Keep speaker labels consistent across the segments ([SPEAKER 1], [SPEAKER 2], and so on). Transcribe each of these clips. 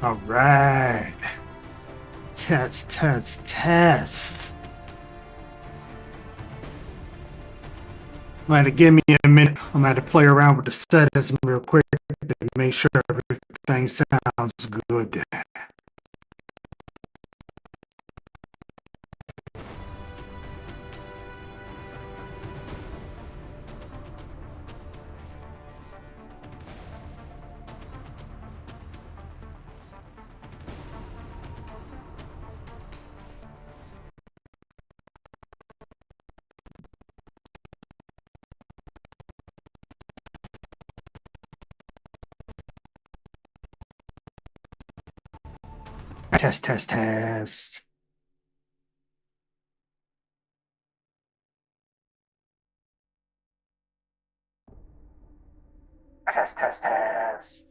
[SPEAKER 1] All right. Test, test, test. Might have give me a minute. I'm going to play around with the settings real quick to make sure everything sounds good. Test, test, test. Test, test, test.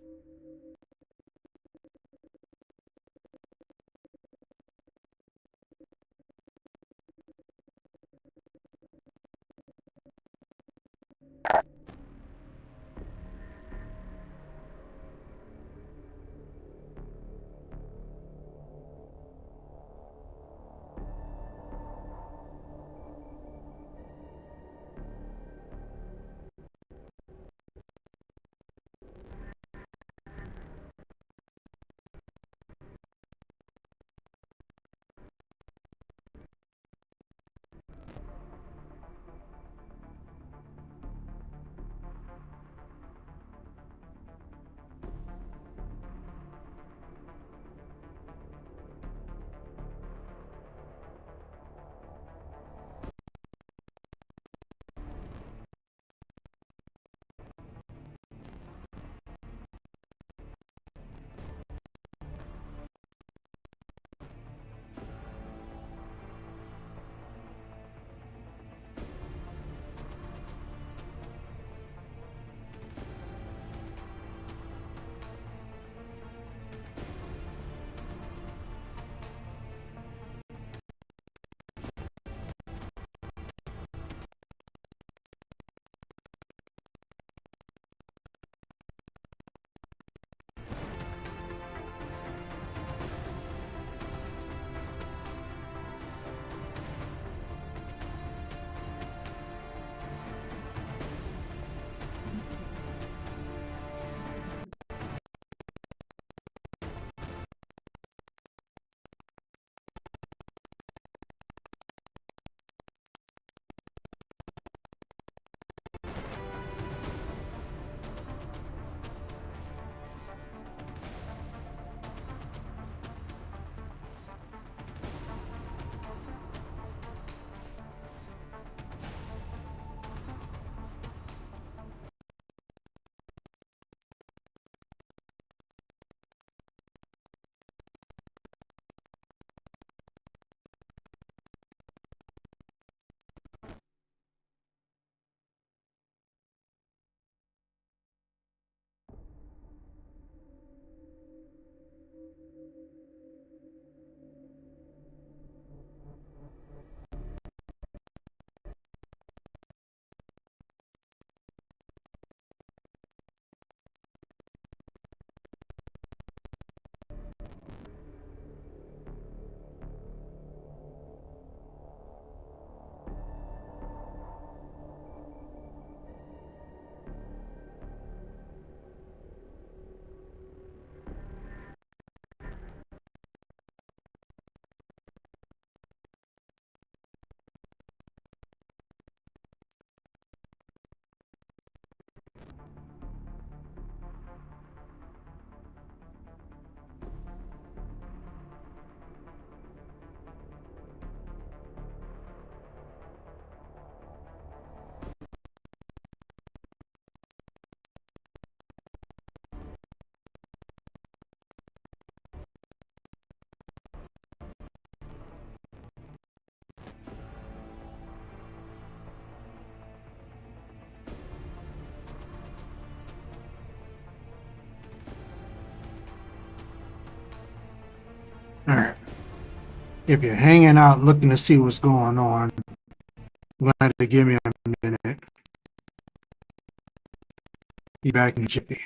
[SPEAKER 1] All right. If you're hanging out looking to see what's going on, glad to give me a minute. Be back in jiffy.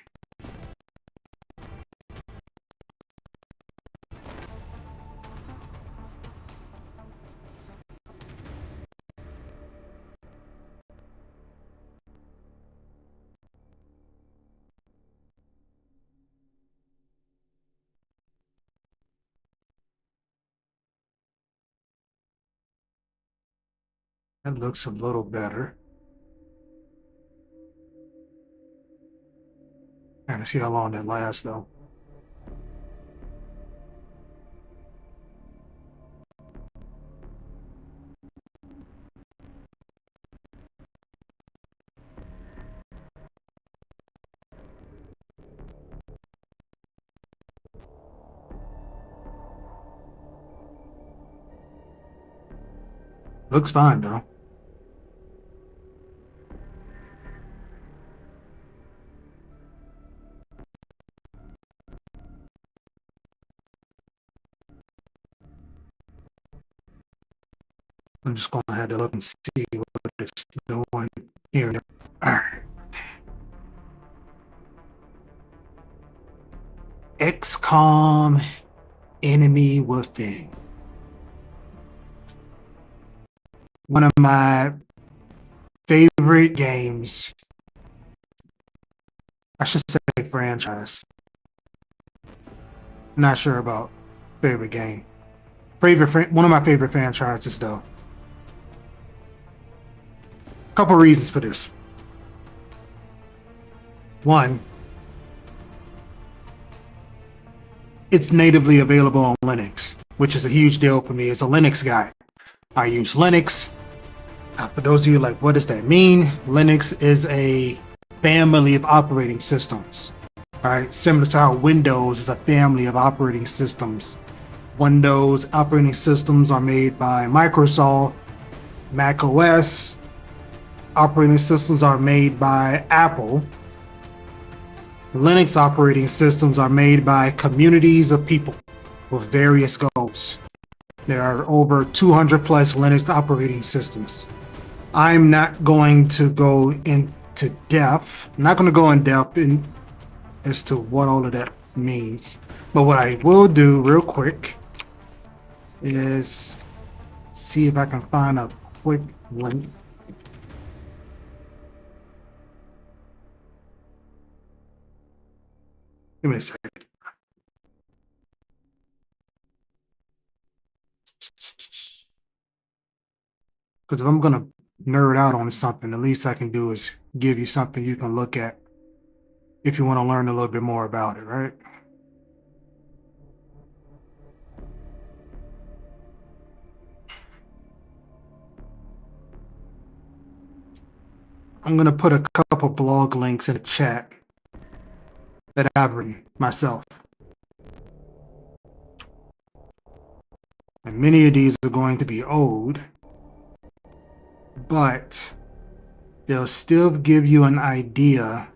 [SPEAKER 1] That looks a little better. Gotta see how long that lasts, though. Looks fine, though. I'm just gonna have to look and see what it's doing here. All right. XCOM Enemy Within. One of my favorite games. I should say franchise. Not sure about favorite game. One of my favorite franchises, though. Couple reasons for this. One, it's natively available on Linux, which is a huge deal for me as a Linux guy. I use Linux. For those of you like, what does that mean? Linux is a family of operating systems. All right, similar to how Windows is a family of operating systems. Windows operating systems are made by Microsoft. Mac OS operating systems are made by Apple. Linux operating systems are made by communities of people with various goals. There are over 200 plus Linux operating systems. I'm not going to go into depth. I'm not going to go in depth as to what all of that means. But what I will do real quick is see if I can find a quick link. Give me a second. Because if I'm going to nerd out on something, the least I can do is give you something you can look at if you want to learn a little bit more about it, right? I'm going to put a couple blog links in the chat that I've written myself. And many of these are going to be old, but they'll still give you an idea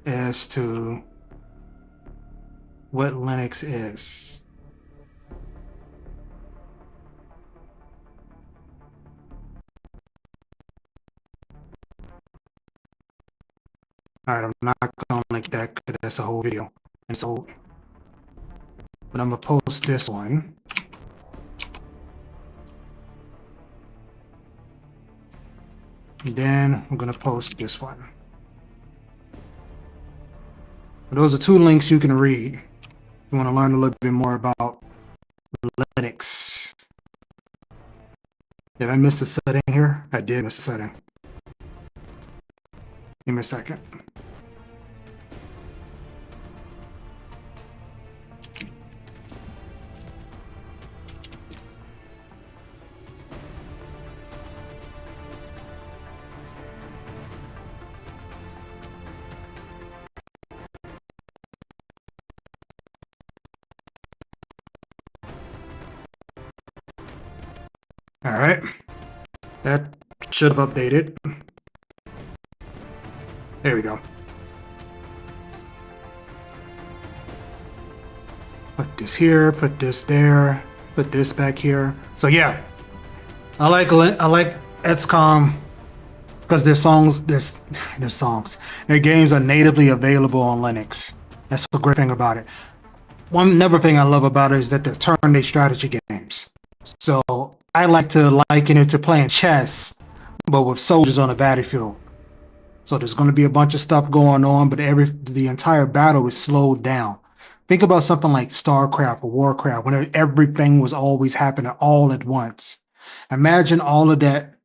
[SPEAKER 1] as to what Linux is. All right, I'm not going to link that because that's a whole video. And so, but I'm going to post this one. And then I'm going to post this one. Those are two links you can read. You want to learn a little bit more about Linux. Did I miss a setting here? I did miss a setting. Give me a second. All right, that should have updated. There we go. Put this here, put this there, put this back here. So yeah, I like XCOM because their games are natively available on Linux. That's the great thing about it. One another thing I love about it is that they're turn-based strategy games. So I like to liken it to playing chess, but with soldiers on a battlefield. So there's going to be a bunch of stuff going on, but the entire battle is slowed down. Think about something like StarCraft or Warcraft, when everything was always happening all at once. Imagine all of that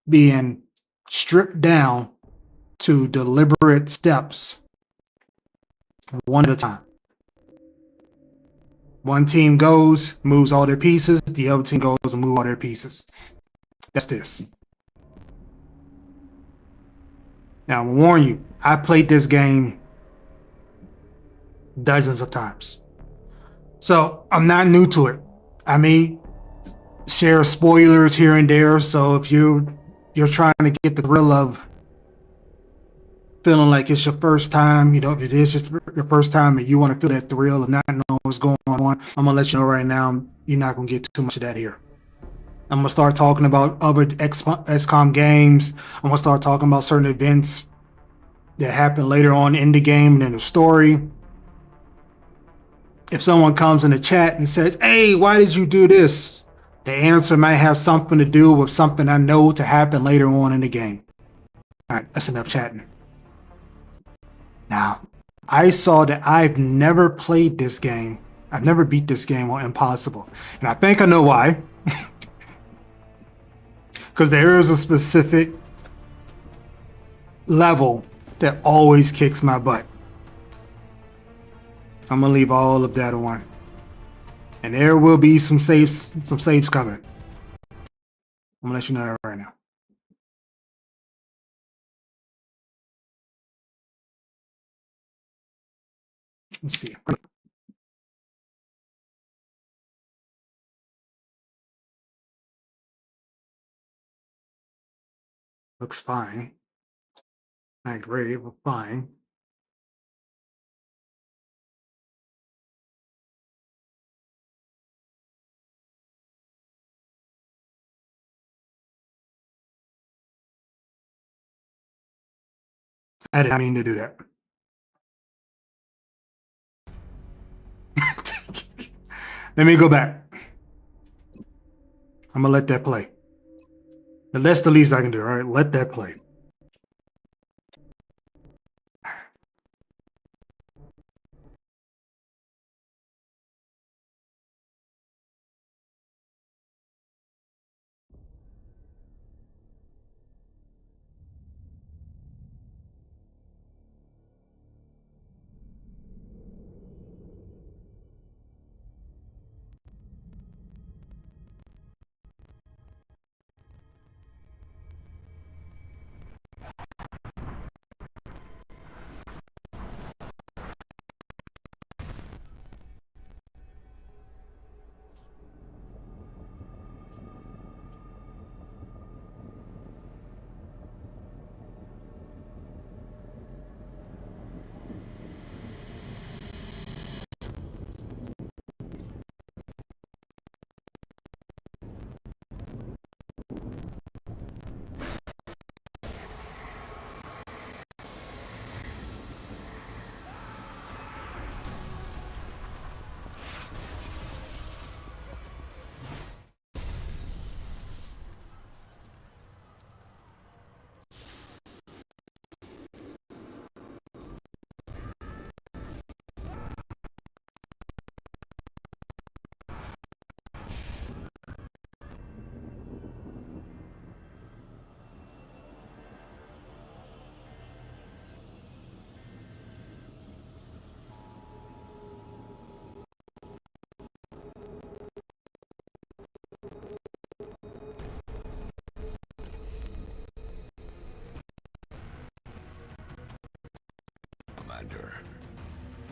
[SPEAKER 1] being stripped down to deliberate steps, one at a time. One team goes, moves all their pieces, the other team goes and moves all their pieces. That's this. Now, I'm gonna warn you, I played this game dozens of times. So I'm not new to it. I may share spoilers here and there. So if you're trying to get the thrill of feeling like it's your first time, if it is just your first time and you want to feel that thrill of not knowing what's going on, I'm gonna let you know right now, you're not gonna get too much of that here. I'm gonna start talking about other XCOM games. I'm gonna start talking about certain events that happen later on in the game and in the story. If someone comes in the chat and says, "Hey, why did you do this?" the answer might have something to do with something I know to happen later on in the game. All right, that's enough chatting. Now, I saw that I've never played this game. I've never beat this game on Impossible. And I think I know why. Because there is a specific level that always kicks my butt. I'm gonna leave all of that on. And there will be some saves coming. I'm gonna let you know that right now. Let's see. Looks fine. Not great, but fine. I didn't mean to do that. Let me go back. I'm gonna let that play. And that's the least I can do, all right? Let that play.
[SPEAKER 2] Commander,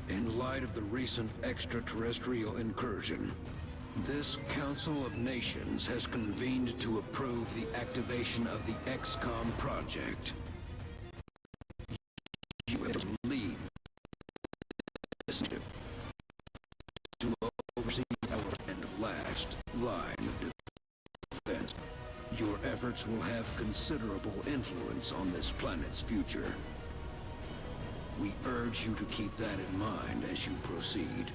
[SPEAKER 2] in light of the recent extraterrestrial incursion, this Council of Nations has convened to approve the activation of the XCOM project. You have to lead this to oversee our last line of defense. Your efforts will have considerable influence on this planet's future. We urge you to keep that in mind as you proceed.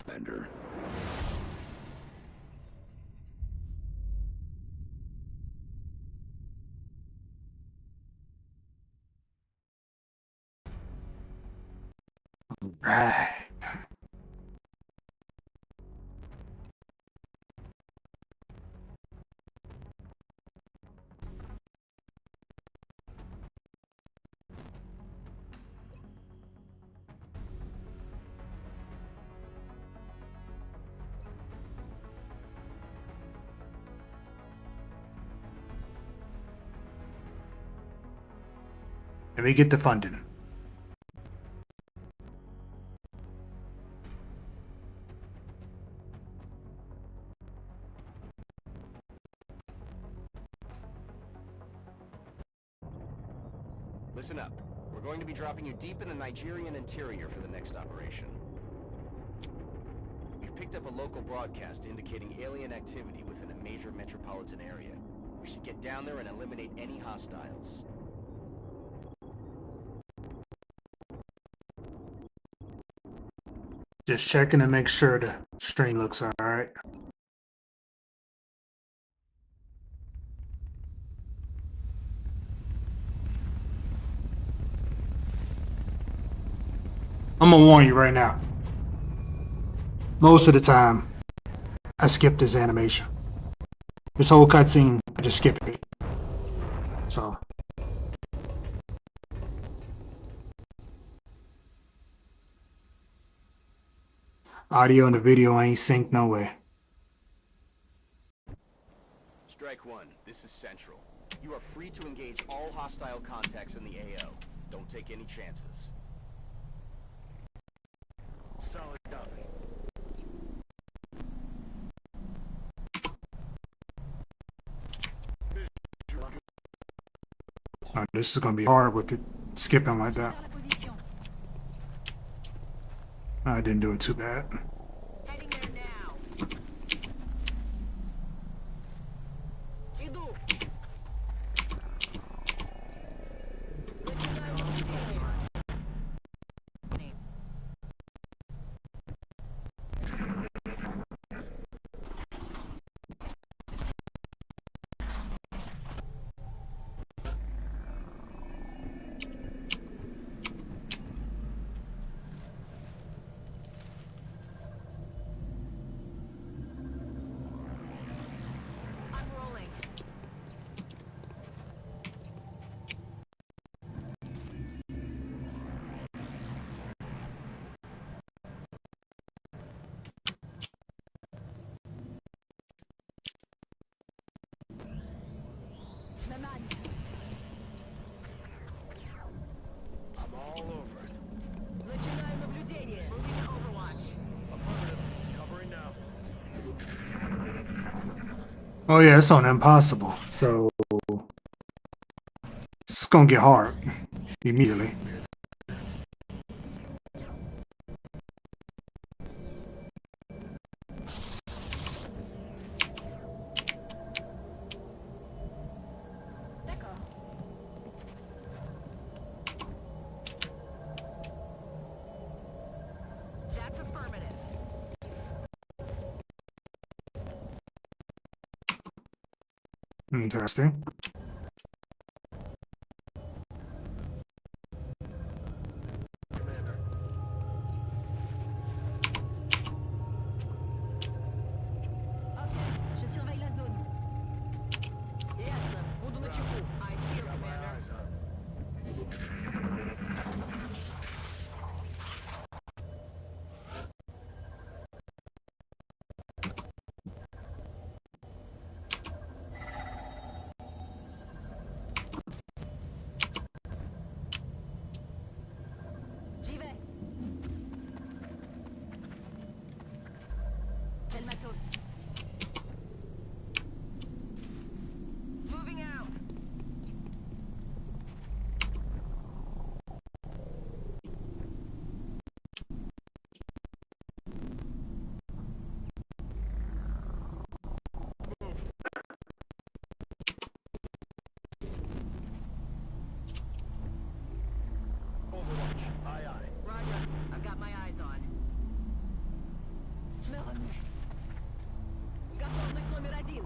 [SPEAKER 2] Commander.
[SPEAKER 1] Right. Let me get the funding.
[SPEAKER 3] Listen up. We're going to be dropping you deep in the Nigerian interior for the next operation. We've picked up a local broadcast indicating alien activity within a major metropolitan area. We should get down there and eliminate any hostiles.
[SPEAKER 1] Just checking to make sure the stream looks alright. I'm gonna warn you right now. Most of the time, I skip this animation. This whole cutscene, I just skip it. So. Audio and the video ain't synced no way.
[SPEAKER 3] Strike one, this is Central. You are free to engage all hostile contacts in the AO. Don't take any chances. Solid copy.
[SPEAKER 1] This is gonna be hard with it skipping like that. I didn't do it too bad.
[SPEAKER 4] Heading there now. Иду. I'm rolling.
[SPEAKER 3] I'm all over it.
[SPEAKER 4] Начинаю наблюдение. Moving to Overwatch.
[SPEAKER 3] Affirmative. Covering now.
[SPEAKER 1] Oh yeah, it's on impossible. So it's gonna get hard immediately.
[SPEAKER 4] D'accord. That's affirmative.
[SPEAKER 1] Interesting.
[SPEAKER 3] Commander.
[SPEAKER 4] Ok, je surveille la zone. Yes, буду на чеку. I hear,
[SPEAKER 3] Got my
[SPEAKER 4] Commander.
[SPEAKER 3] eyes on.
[SPEAKER 4] J'y vais. Tel matos. Moving out.
[SPEAKER 3] Overwatch. Aye, aye.
[SPEAKER 4] Roger. I've got my eyes on. Je me remets. Готовность номер один.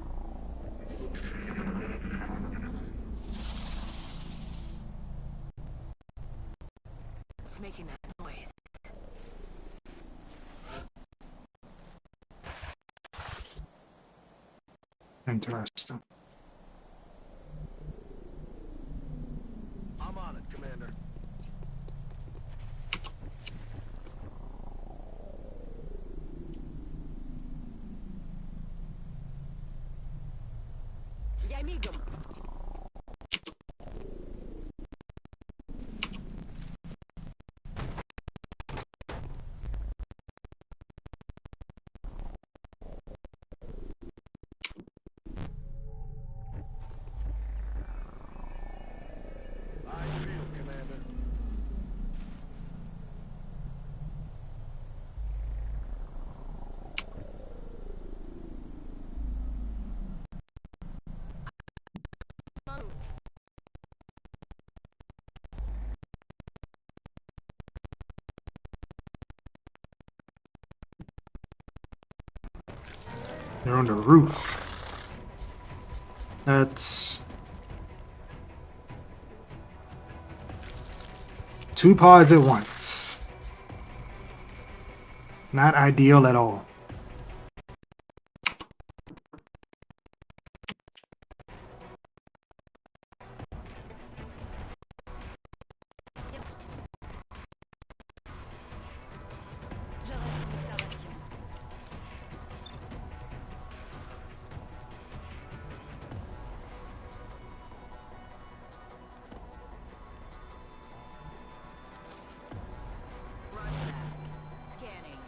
[SPEAKER 4] What's making that noise?
[SPEAKER 1] Interesting.
[SPEAKER 3] I'm on it, Commander.
[SPEAKER 4] Я мигом.
[SPEAKER 3] I feel, Commander.
[SPEAKER 1] They're on the roof. That's 2 pods at once. Not ideal at all.
[SPEAKER 4] Je reste en observation. Roger that. Scanning.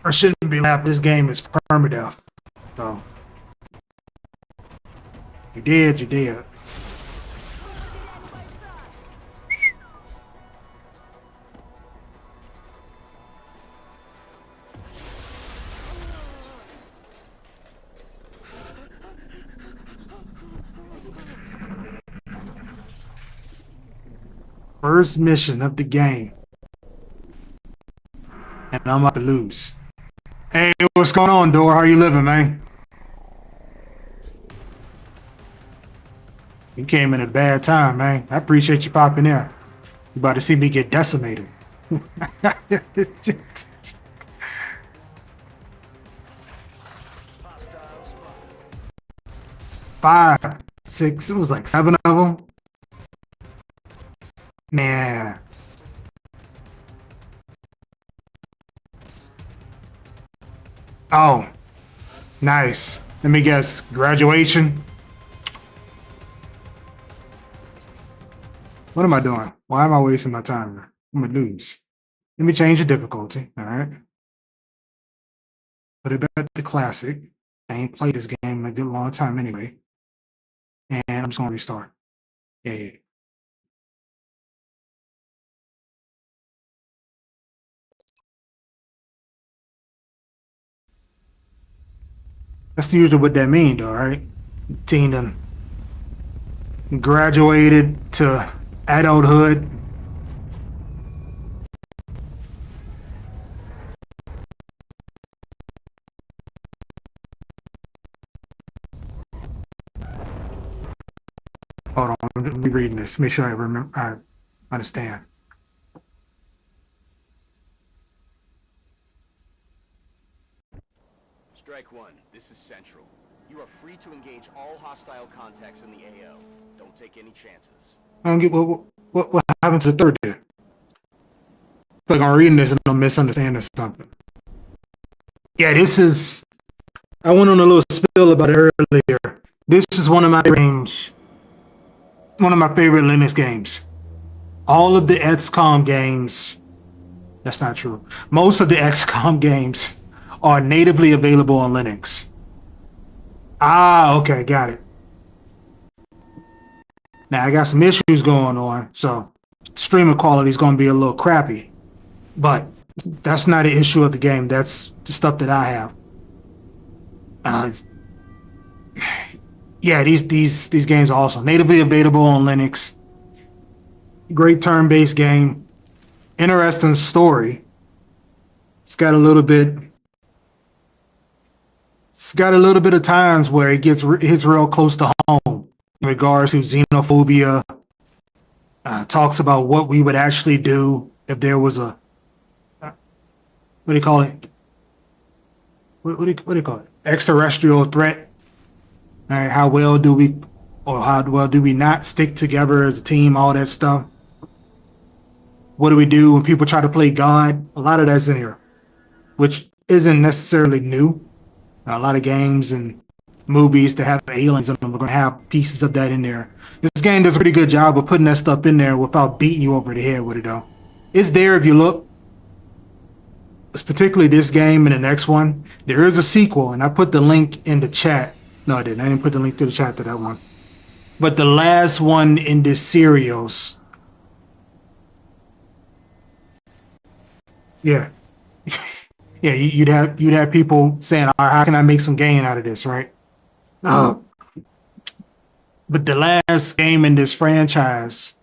[SPEAKER 1] I shouldn't be laughing. This game is permadeath. So you did, you did. First mission of the game. And I'm about to lose. Hey, what's going on, Dor? How you living, man? You came in at a bad time, man. I appreciate you popping in. You about to see me get decimated.
[SPEAKER 3] Hostiles spotted.
[SPEAKER 1] 5, 6, it was like 7 of them. Man. Oh, nice. Let me guess, graduation? What am I doing? Why am I wasting my time here? I'm gonna lose. Let me change the difficulty, all right? Put it back to classic. I ain't played this game in a good long time anyway. And I'm just gonna restart. Yeah. That's usually what that means, though, right? Teen done graduated to adulthood. Hold on, I'm rereading this. Make sure I remember. I understand.
[SPEAKER 3] Strike one, this is Central. You are free to engage all hostile contacts in the AO. Don't take any chances.
[SPEAKER 1] I don't get what happened to the third there. Like I'm reading this and I'm misunderstanding something. Yeah, this is. I went on a little spill about it earlier. This is one of my games. One of my favorite Linux games. All of the XCOM games. That's not true. Most of the XCOM games are natively available on Linux. Ah, okay, got it. Now I got some issues going on, so streaming quality is going to be a little crappy. But that's not an issue of the game. That's the stuff that I have. Uh, yeah, these games are awesome. Natively available on Linux. Great turn-based game. Interesting story. It's got a little bit. It's got a little bit of times where it hits real close to home in regards to xenophobia. Talks about what we would actually do if there was a what do you call it? What do you call it? Extraterrestrial threat. All right, how well do we, or how well do we not stick together as a team? All that stuff. What do we do when people try to play God? A lot of that's in here, which isn't necessarily new. A lot of games and movies that have aliens in them are going to have pieces of that in there. This game does a pretty good job of putting that stuff in there without beating you over the head with it, though. It's there if you look. It's particularly this game and the next one. There is a sequel, and I put the link in the chat. No, I didn't. I didn't put the link to the chat to that one. But the last one in this series, yeah. Yeah, you'd have people saying, "All right, how can I make some gain out of this?" Right? But the last game in this franchise,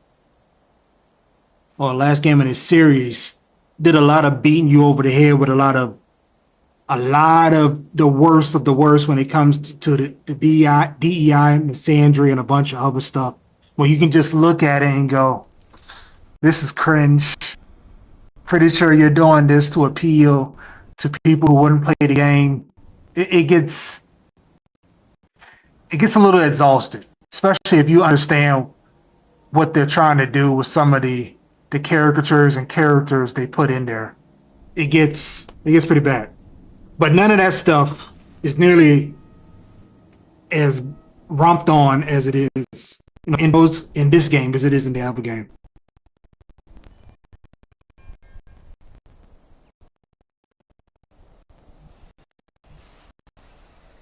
[SPEAKER 1] or last game in this series, did a lot of beating you over the head with a lot of the worst of the worst when it comes to the DEI, misandry, and a bunch of other stuff. Where you can just look at it and go, "This is cringe." Pretty sure you're doing this to appeal to people who wouldn't play the game. It gets a little exhausted, especially if you understand what they're trying to do with some of the caricatures and characters they put in there. It gets pretty bad. But none of that stuff is nearly as romped on as it is, in this game as it is in the other game.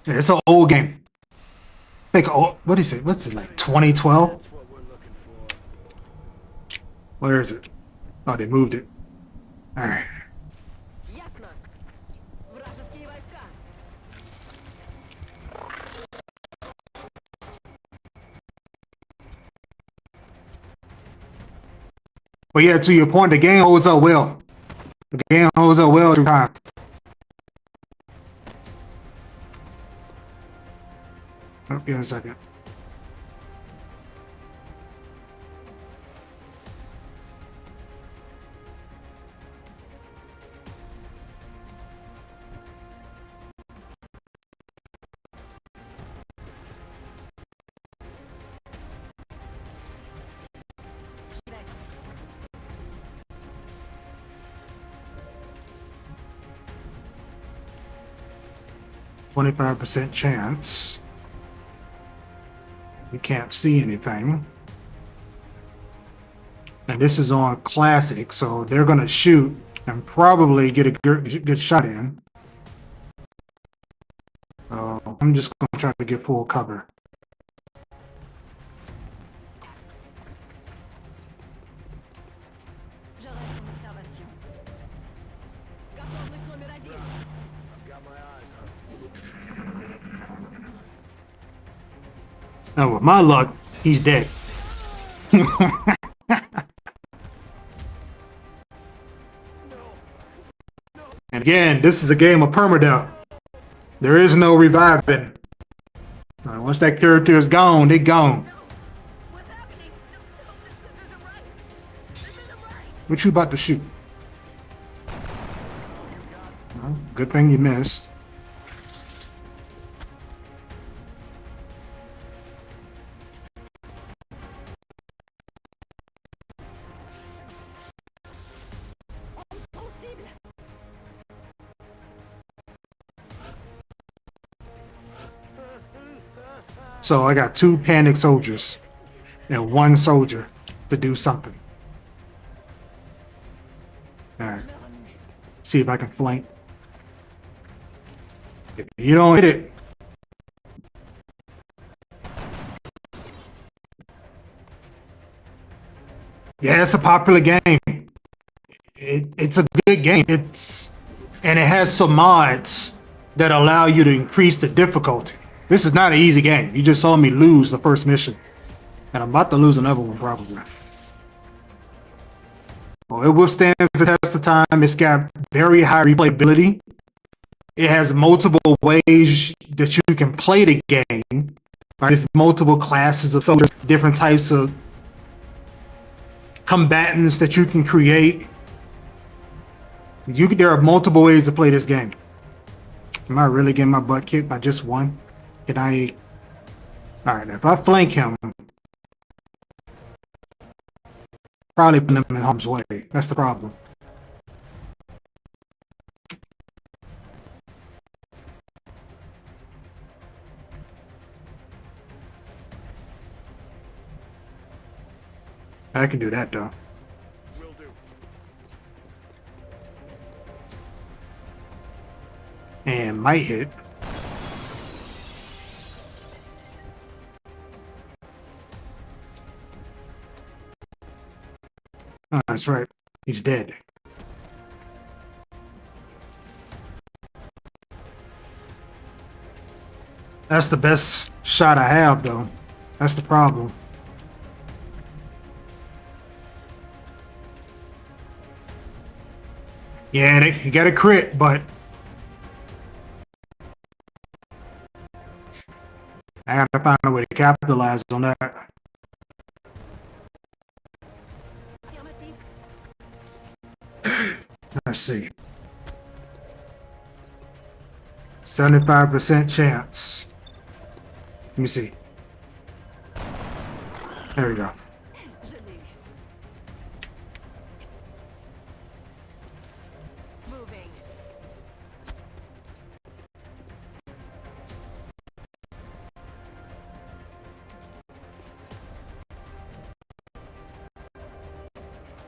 [SPEAKER 1] Yeah, it's an old game. Like, what is it? What's it, like 2012?
[SPEAKER 3] That's what we're looking for.
[SPEAKER 1] Where is it? Oh, they moved it. All right.
[SPEAKER 4] Ясно. Вражеские войска.
[SPEAKER 1] But yeah, to your point, the game holds up well. The game holds up well through time. Oh, give me a second.
[SPEAKER 4] J'y vais.
[SPEAKER 1] 25% chance. You can't see anything. And this is on classic, so they're gonna shoot and probably get a good shot in. So I'm just gonna try to get full cover.
[SPEAKER 4] Je reste en observation. Готовность номер 1.
[SPEAKER 3] I've got my eyes on.
[SPEAKER 1] Now with my luck, he's dead. And again, this is a game of permadeath. There is no reviving. Once that character is gone, they're gone.
[SPEAKER 4] What's happening? No, this isn't right. This isn't right.
[SPEAKER 1] What you about to shoot? Well, good thing you missed.
[SPEAKER 4] Possible.
[SPEAKER 1] So I got 2 panic soldiers and 1 soldier to do something. Alright. See if I can flank. If you don't hit it. Yeah, it's a popular game. It's a good game. And it has some mods that allow you to increase the difficulty. This is not an easy game. You just saw me lose the first mission. And I'm about to lose another one probably. Well, it will stand the test of time. It's got very high replayability. It has multiple ways that you can play the game. Right? There's multiple classes of soldiers, different types of combatants that you can create. There are multiple ways to play this game. Am I really getting my butt kicked by just one? Can I? All right, if I flank him, probably put him in harm's way. That's the problem. I can do that though.
[SPEAKER 3] Will do.
[SPEAKER 1] And might hit. Oh, that's right. He's dead. That's the best shot I have though. That's the problem. Yeah, he got a crit, but I gotta find a way to capitalize on that.
[SPEAKER 4] Affirmatif.
[SPEAKER 1] Let's see. 75% chance. Let me see. There we go.
[SPEAKER 4] Je l'ai eu. Moving.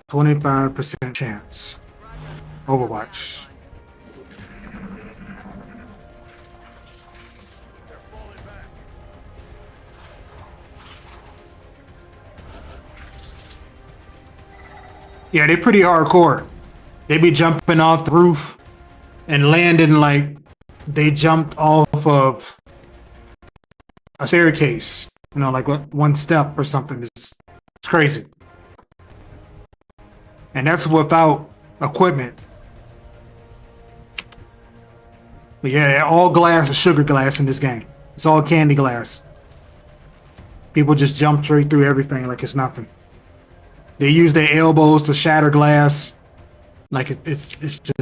[SPEAKER 1] Roger. 25% chance. Overwatch.
[SPEAKER 3] They're falling back.
[SPEAKER 1] Yeah, they pretty hardcore. They be jumping off the roof and landing like they jumped off of a staircase. You know, like one step or something. It's crazy. And that's without equipment. But yeah, all glass is sugar glass in this game. It's all candy glass. People just jump straight through everything like it's nothing. They use their elbows to shatter glass. Like it's just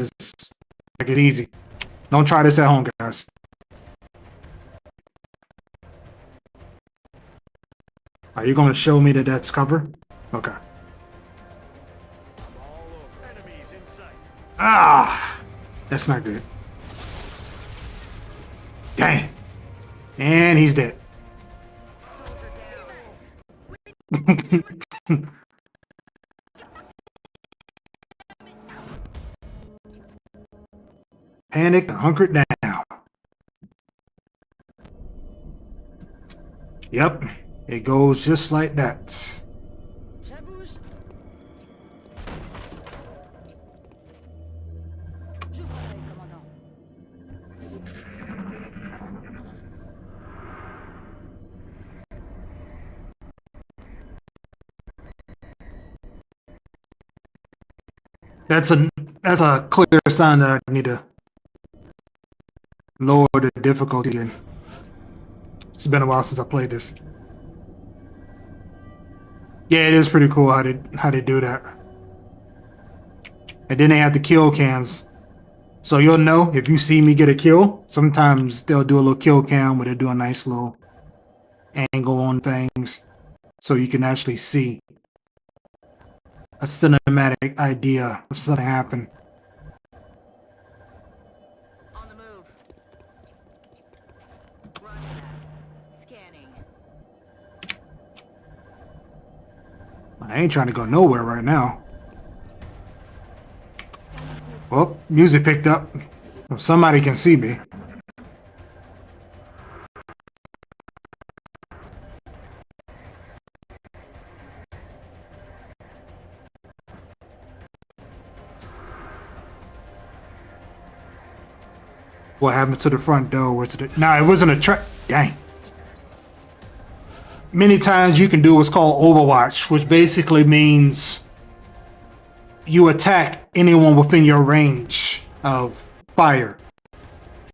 [SPEAKER 1] like it's easy. Don't try this at home, guys. Are you gonna show me that that's cover? Okay.
[SPEAKER 3] I'm all over. Enemies in sight.
[SPEAKER 1] Ah, that's not good. Dang. And he's dead.
[SPEAKER 4] Soldier down.
[SPEAKER 1] Panicked and hunkered down. Yep, it goes just like that.
[SPEAKER 4] Je bouge. J'ouvre l'œil, commandant.
[SPEAKER 1] That's a clear sign that I need to lower the difficulty again. It's been a while since I played this. Yeah, it is pretty cool how they do that. And then they have the kill cams. So you'll know if you see me get a kill. Sometimes they'll do a little kill cam where they do a nice little angle on things. So you can actually see a cinematic idea of something happened.
[SPEAKER 4] On the move. Roger that. Scanning.
[SPEAKER 1] I ain't trying to go nowhere right now.
[SPEAKER 4] Scanning.
[SPEAKER 1] Well, music picked up. If somebody can see me. What happened to the front door? Was it? Nah, it wasn't a trap. Dang. Many times you can do what's called Overwatch, which basically means you attack anyone within your range of fire.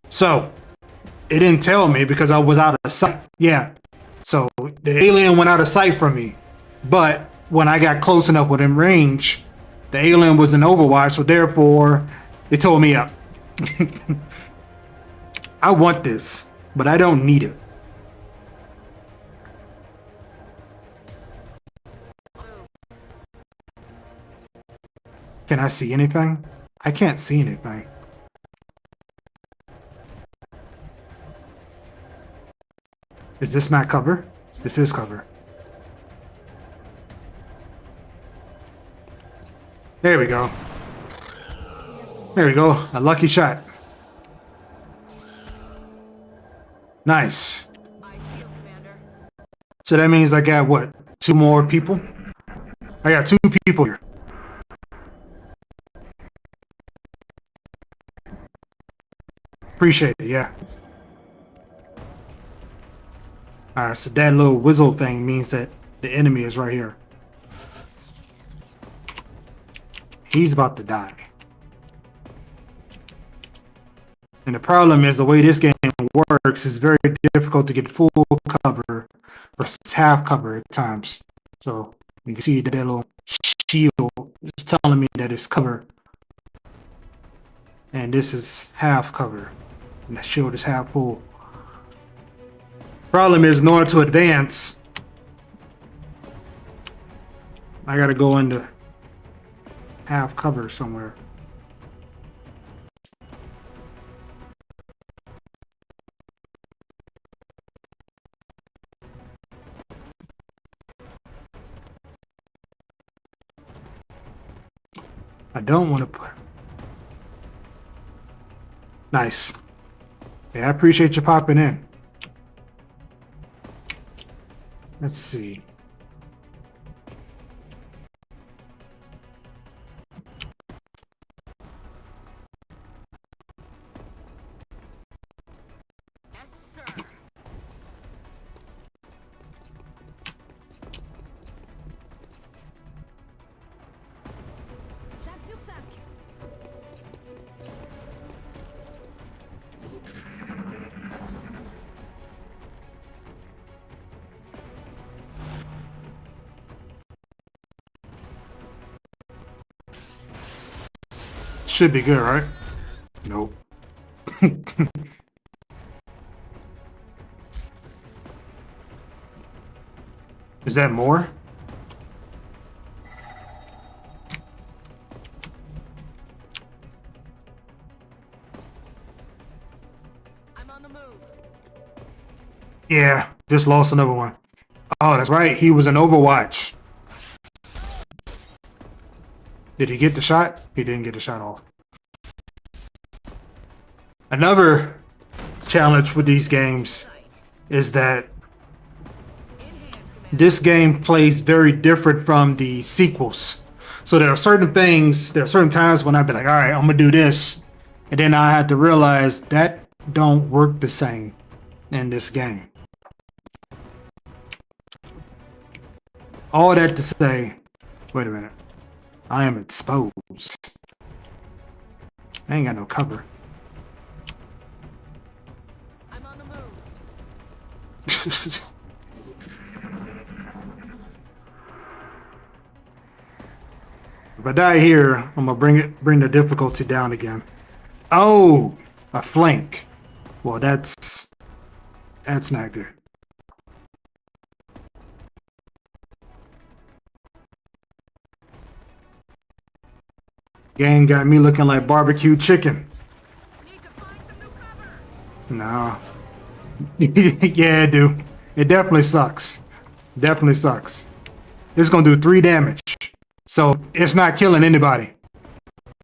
[SPEAKER 1] So it didn't tell me because I was out of sight. Yeah. So the alien went out of sight from me. But when I got close enough within range, the alien was in Overwatch, so therefore they told me up. I want this, but I don't need it. Can I see anything? I can't see anything. Is this not cover? This is cover. There we go. There we go. A lucky shot. Nice. So that means I got what? 2 more people? I got 2 people here. Appreciate it, yeah. Alright, so that little whistle thing means that the enemy is right here. He's about to die. And the problem is the way this game works is very difficult to get full cover versus half cover at times. So you can see that little shield is telling me that it's cover. And this is half cover. And the shield is half full. Problem is, in order to advance, I gotta go into half cover somewhere. I don't want to put. Nice. Yeah, I appreciate you popping in. Let's see.
[SPEAKER 4] Yes, sir. Sac sur sac.
[SPEAKER 1] Should be good, right? Nope. Is that more?
[SPEAKER 4] I'm on the move.
[SPEAKER 1] Yeah, just lost another one. Oh, that's right. He was in Overwatch. Did he get the shot? He didn't get the shot off. Another challenge with these games is that this game plays very different from the sequels. So there are certain things, there are certain times when I've been like, all right, I'm gonna do this. And then I had to realize that don't work the same in this game. All that to say, wait a minute. I am exposed. I ain't got no cover.
[SPEAKER 4] I'm on the move.
[SPEAKER 1] If I die here, I'm gonna bring the difficulty down again. Oh, a flank. Well, that's not good. Game got me looking like barbecue chicken.
[SPEAKER 4] Need to find some new cover.
[SPEAKER 1] Nah. Yeah, dude. It definitely sucks. Definitely sucks. It's gonna do 3 damage. So it's not killing anybody.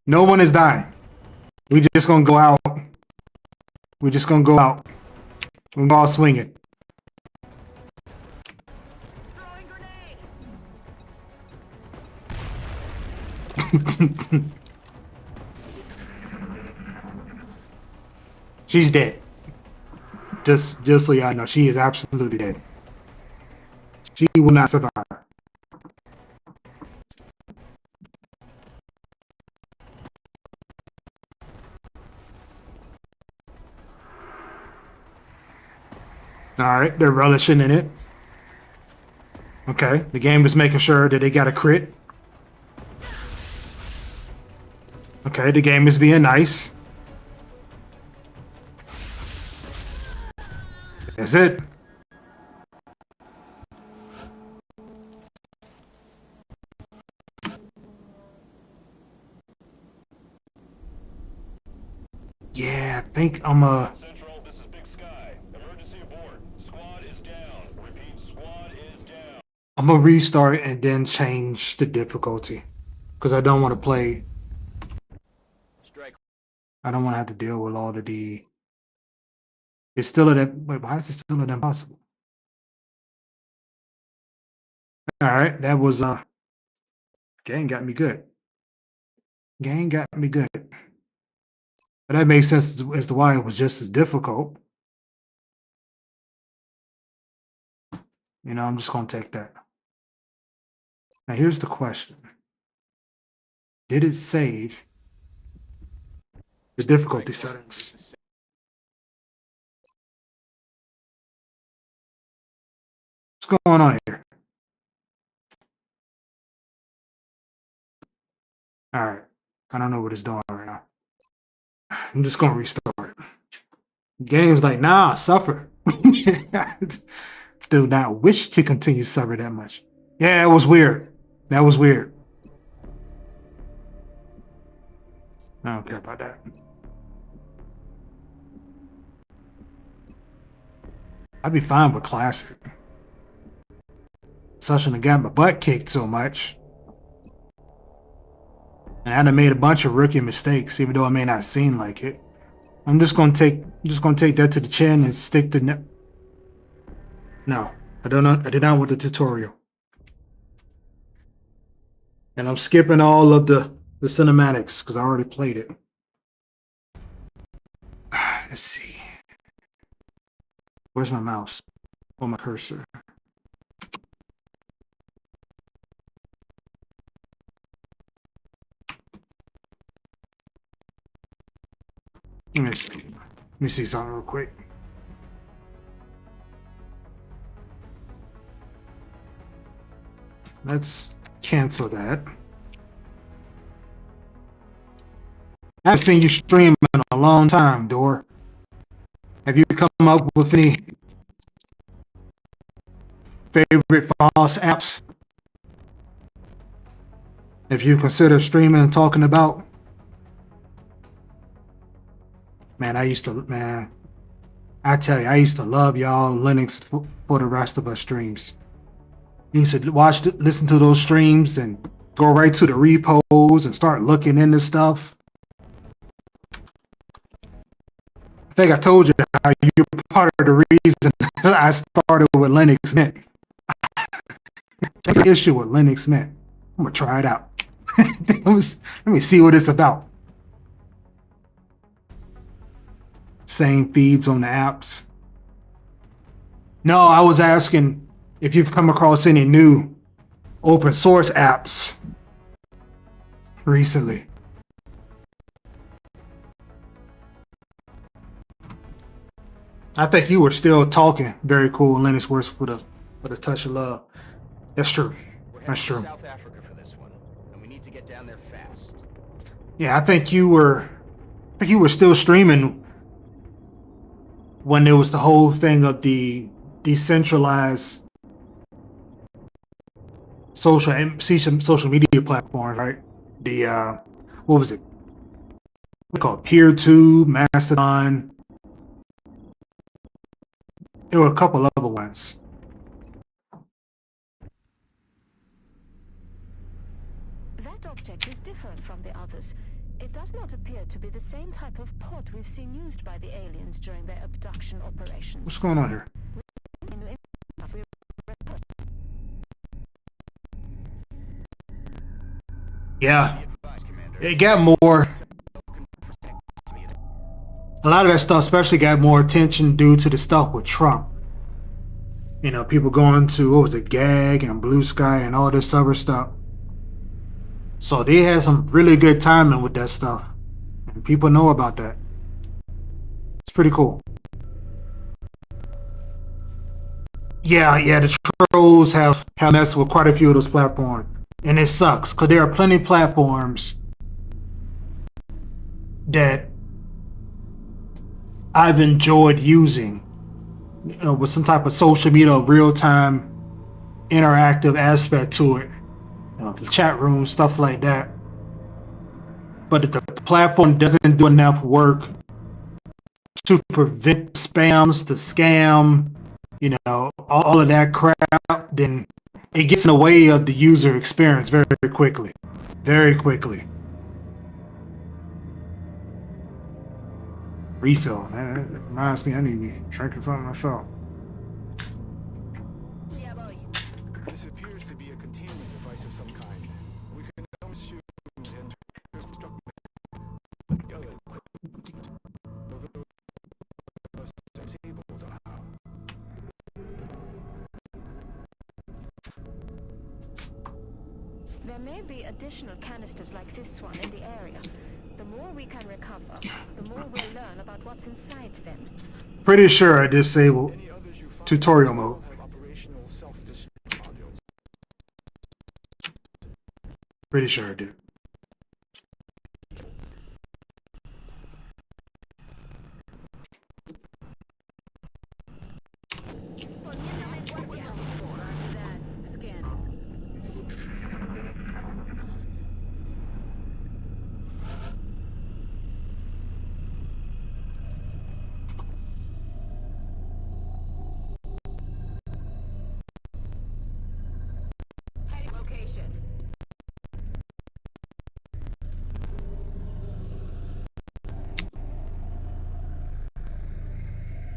[SPEAKER 1] No one is dying. We just gonna go out. We're just gonna go out. We're all swinging.
[SPEAKER 4] Throwing grenade.
[SPEAKER 1] She's dead. Just so y'all know, she is absolutely dead. She will not survive. Alright, they're relishing in it. Okay, the game is making sure that they got a crit. Okay, the game is being nice. That's it. Yeah, I think I'm
[SPEAKER 5] Central, this is Big Sky. Emergency abort. Squad is down. Repeat, squad is down.
[SPEAKER 1] I'm gonna restart and then change the difficulty because I don't want to play.
[SPEAKER 3] Strike.
[SPEAKER 1] I don't want to have to deal with all of the. It's still an. Wait, why is it still an impossible? All right, that was game got me good. Game got me good. But that makes sense as to why it was just as difficult. You know, I'm just gonna take that. Now here's the question: did it save the difficulty settings? What's going on here? All right, I don't know what it's doing right now. I'm just gonna restart. Game's like, nah, suffer. Do not wish to continue to suffer that much. Yeah, it was weird. That was weird. I don't care about that. I'd be fine with classic. So I shouldn't have got my butt kicked so much. And I done made a bunch of rookie mistakes, even though it may not seem like it. I'm just gonna take that to the chin and stick to No, I did not want the tutorial. And I'm skipping all of the cinematics because I already played it. Let's see. Where's my mouse? Oh, my cursor. Let me see something real quick. Let's cancel that. I haven't seen you stream in a long time, Dor. Have you come up with any favorite false apps? If you consider streaming and talking about? Man, I tell you, I used to love y'all Linux for the rest of us streams. You used to listen to those streams and go right to the repos and start looking into stuff. I think I told you how you're part of the reason I started with Linux Mint. That's the issue with Linux Mint. I'm gonna try it out. Let me see what it's about. Same feeds on the apps. No, I was asking if you've come across any new open source apps recently. I think you were still talking. Very cool. Linux works with a touch of love. That's true.
[SPEAKER 3] We're
[SPEAKER 1] That's
[SPEAKER 3] heading
[SPEAKER 1] true.
[SPEAKER 3] to South Africa for this one, and we need to get down there fast.
[SPEAKER 1] Yeah, I think you were still streaming when there was the whole thing of the decentralized social media platforms, right? The what was it? We call it PeerTube, Mastodon. There were a couple other ones.
[SPEAKER 6] That object is different from the others. It does not appear to be the same type of pod we've seen used by the aliens during their abduction operations.
[SPEAKER 1] What's going on here? Yeah, it got more. a lot of that stuff especially got more attention due to the stuff with Trump. You know, people going to, what was it, Gag and Blue Sky and all this other stuff. So they had some really good timing with that stuff. And people know about that. It's pretty cool. Yeah, the trolls have messed with quite a few of those platforms. And it sucks, because there are plenty of platforms that I've enjoyed using, you know, with some type of social media, real-time, interactive aspect to it. You know, the chat room, stuff like that. But if the platform doesn't do enough work to prevent spams, the scam, you know, all of that crap, then it gets in the way of the user experience very, very quickly. Very quickly. Refill, man. It reminds me I need to be drinking something myself.
[SPEAKER 4] Ya voy.
[SPEAKER 3] This appears to be a containment device of some kind. We can now assume the instructor disabled somehow.
[SPEAKER 6] There may be additional canisters like this one in the area. The more we can recover, the more we'll learn about what's inside them.
[SPEAKER 1] Pretty sure I disabled
[SPEAKER 3] Any others you find
[SPEAKER 1] tutorial mode.
[SPEAKER 3] have operational self-destruct modules.
[SPEAKER 1] Pretty sure I did.
[SPEAKER 4] Poniéndome guardia. Roger that. Scanning. Heading location.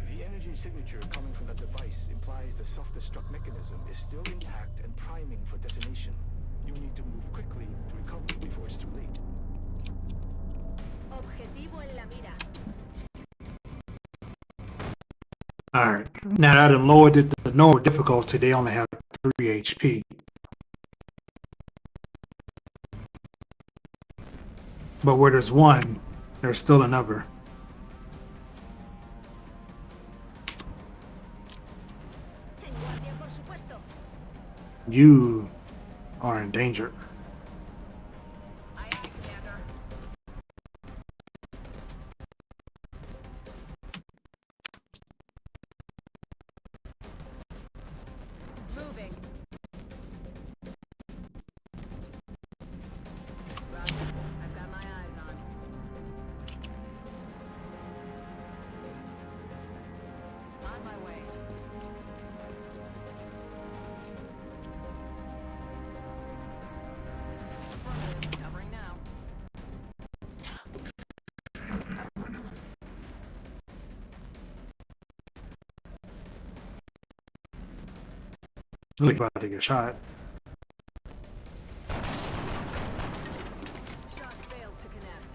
[SPEAKER 3] The energy signature coming from that device implies the self-destruct mechanism is still intact and priming for detonation. You need to move quickly to recover before it's too late.
[SPEAKER 4] Objetivo en la mira.
[SPEAKER 1] Alright, now that I've lowered it to the normal difficulty, they only have 3 HP. But where there's 1, there's still another.
[SPEAKER 4] En guardia, por supuesto.
[SPEAKER 1] You are in danger.
[SPEAKER 4] Aye, aye, Commander. Moving. Roger. I've got my eyes on. On my way. Affirmative. Covering now.
[SPEAKER 1] Really about to get shot.
[SPEAKER 4] Shot failed to connect.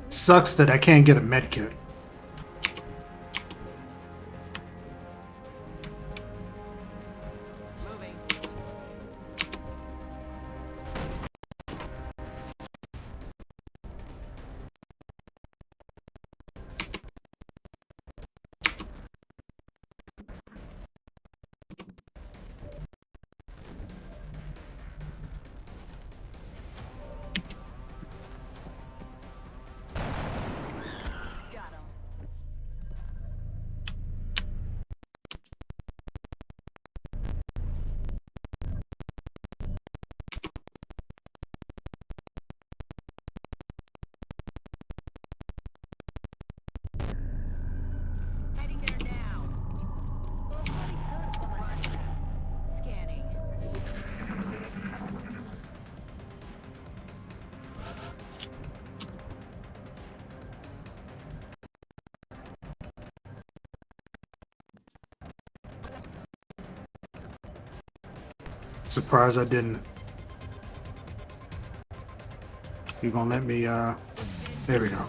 [SPEAKER 1] Sucks that I can't get a med kit.
[SPEAKER 4] Moving. Got him.
[SPEAKER 1] Surprised I didn't. You gonna let me, there we go.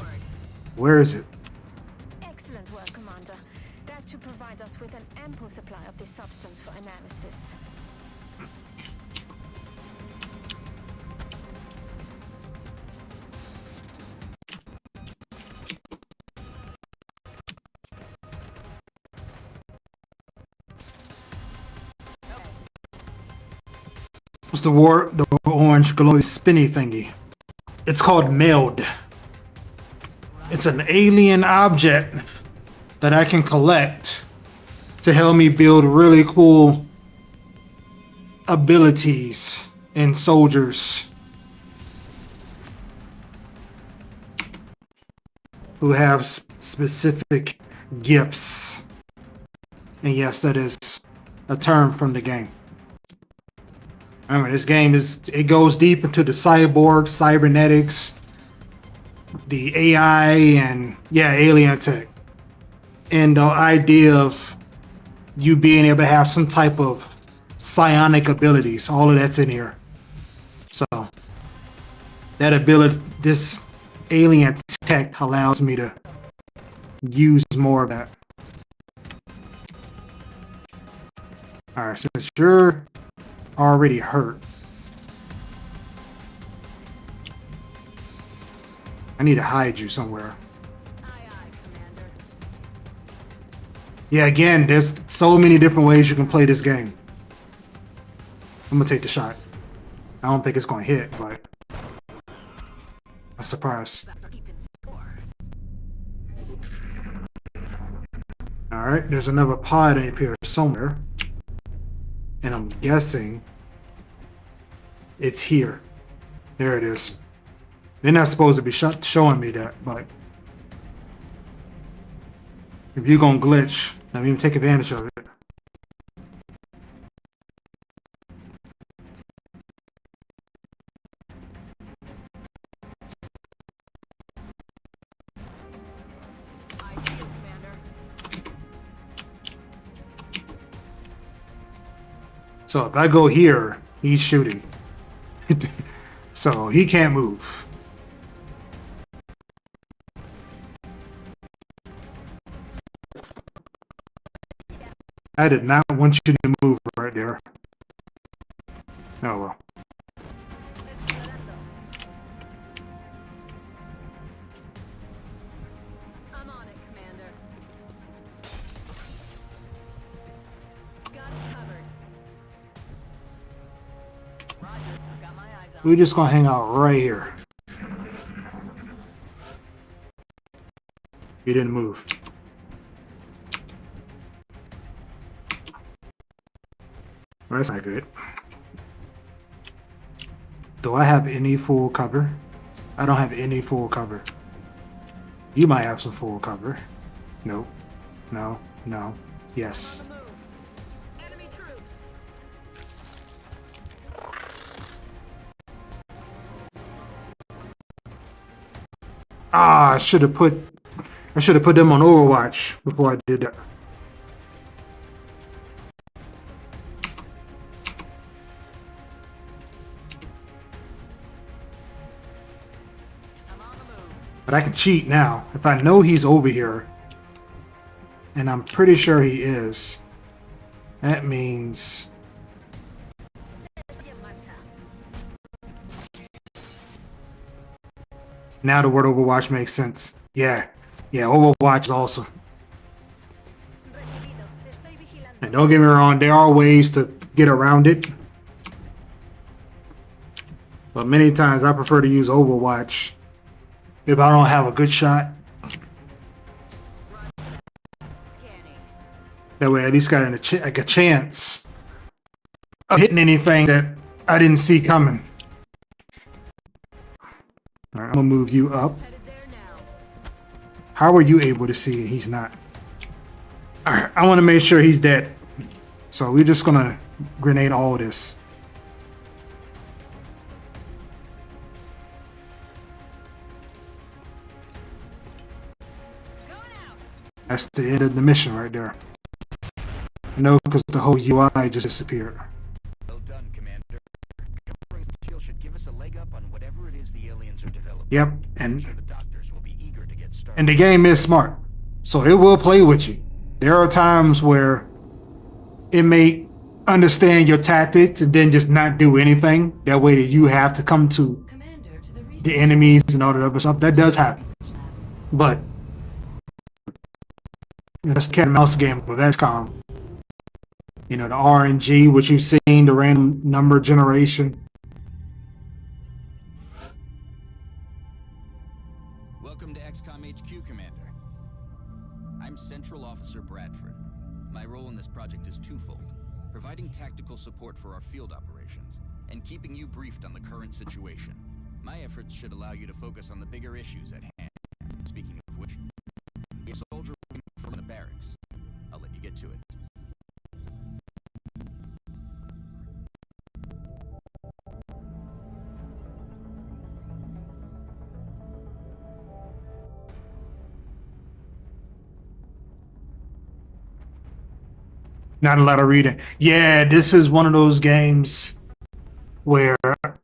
[SPEAKER 1] Where is it?
[SPEAKER 6] Excellent work, Commander. That should provide us with an ample supply of this substance for analysis.
[SPEAKER 1] What's the orange glowy spinny thingy? It's called Meld. It's an alien object that I can collect to help me build really cool abilities in soldiers who have specific gifts. And yes, that is a term from the game. Remember, this game it goes deep into the cyborg, cybernetics, the AI, and yeah, alien tech. And the idea of you being able to have some type of psionic abilities, all of that's in here. So that ability, this alien tech allows me to use more of that. Alright, since you're already hurt, I need to hide you somewhere.
[SPEAKER 4] Aye, aye, Commander.
[SPEAKER 1] Yeah, again, there's so many different ways you can play this game. I'm gonna take the shot. I don't think it's gonna hit, but a surprise.
[SPEAKER 4] Keeping score.
[SPEAKER 1] Alright, there's another pod in here somewhere. And I'm guessing it's here. There it is. They're not supposed to be showing me that, but if you're gonna glitch, let me take advantage of it.
[SPEAKER 4] I see you, Commander.
[SPEAKER 1] So if I go here, he's shooting. So he can't move. I did not want you to move right there. Oh well.
[SPEAKER 4] I'm on it, Commander. Got it covered. Roger, got my eyes on
[SPEAKER 1] We're just gonna hang out right here. He didn't move. Well, that's not good. Do I have any full cover? I don't have any full cover. You might have some full cover. Nope. No. No. Yes.
[SPEAKER 4] the move. Enemy troops.
[SPEAKER 1] Ah, I should have put them on Overwatch before I did that.
[SPEAKER 4] I'm on the move.
[SPEAKER 1] But I can cheat now. If I know he's over here, and I'm pretty sure he is, that means now the word Overwatch makes sense. Yeah. Yeah, Overwatch is awesome. And don't get me wrong, there are ways to get around it. But many times I prefer to use Overwatch if I don't have a good shot. That way I at least got like a chance of hitting anything that I didn't see coming. Alright, I'm gonna move you up.
[SPEAKER 4] Headed there now.
[SPEAKER 1] How are you able to see and he's not? Alright, I want to make sure he's dead. So we're just gonna grenade all of this.
[SPEAKER 4] Going out.
[SPEAKER 1] That's the end of the mission right there. No, because the whole UI just disappeared.
[SPEAKER 3] Well done, Commander. treatments are developed.
[SPEAKER 1] Yep,
[SPEAKER 3] I'm sure the doctors will be eager to get started.
[SPEAKER 1] and the game is smart, so it will play with you. There are times where it may understand your tactics and then just not do anything. That way that you have to come to
[SPEAKER 4] Commander to the research
[SPEAKER 1] the enemies and all that other stuff. That does happen.
[SPEAKER 4] labs.
[SPEAKER 1] But that's a cat and mouse game with XCOM. You know, the RNG, which you've seen, the random number generation.
[SPEAKER 7] Welcome to XCOM HQ, Commander. I'm Central Officer Bradford. My role in this project is twofold: providing tactical support for our field operations, and keeping you briefed on the current situation. My efforts should allow you to focus on the bigger issues at hand. Speaking of which, a soldier from the barracks. I'll let you get to it.
[SPEAKER 1] Not a lot of reading. Yeah, this is one of those games where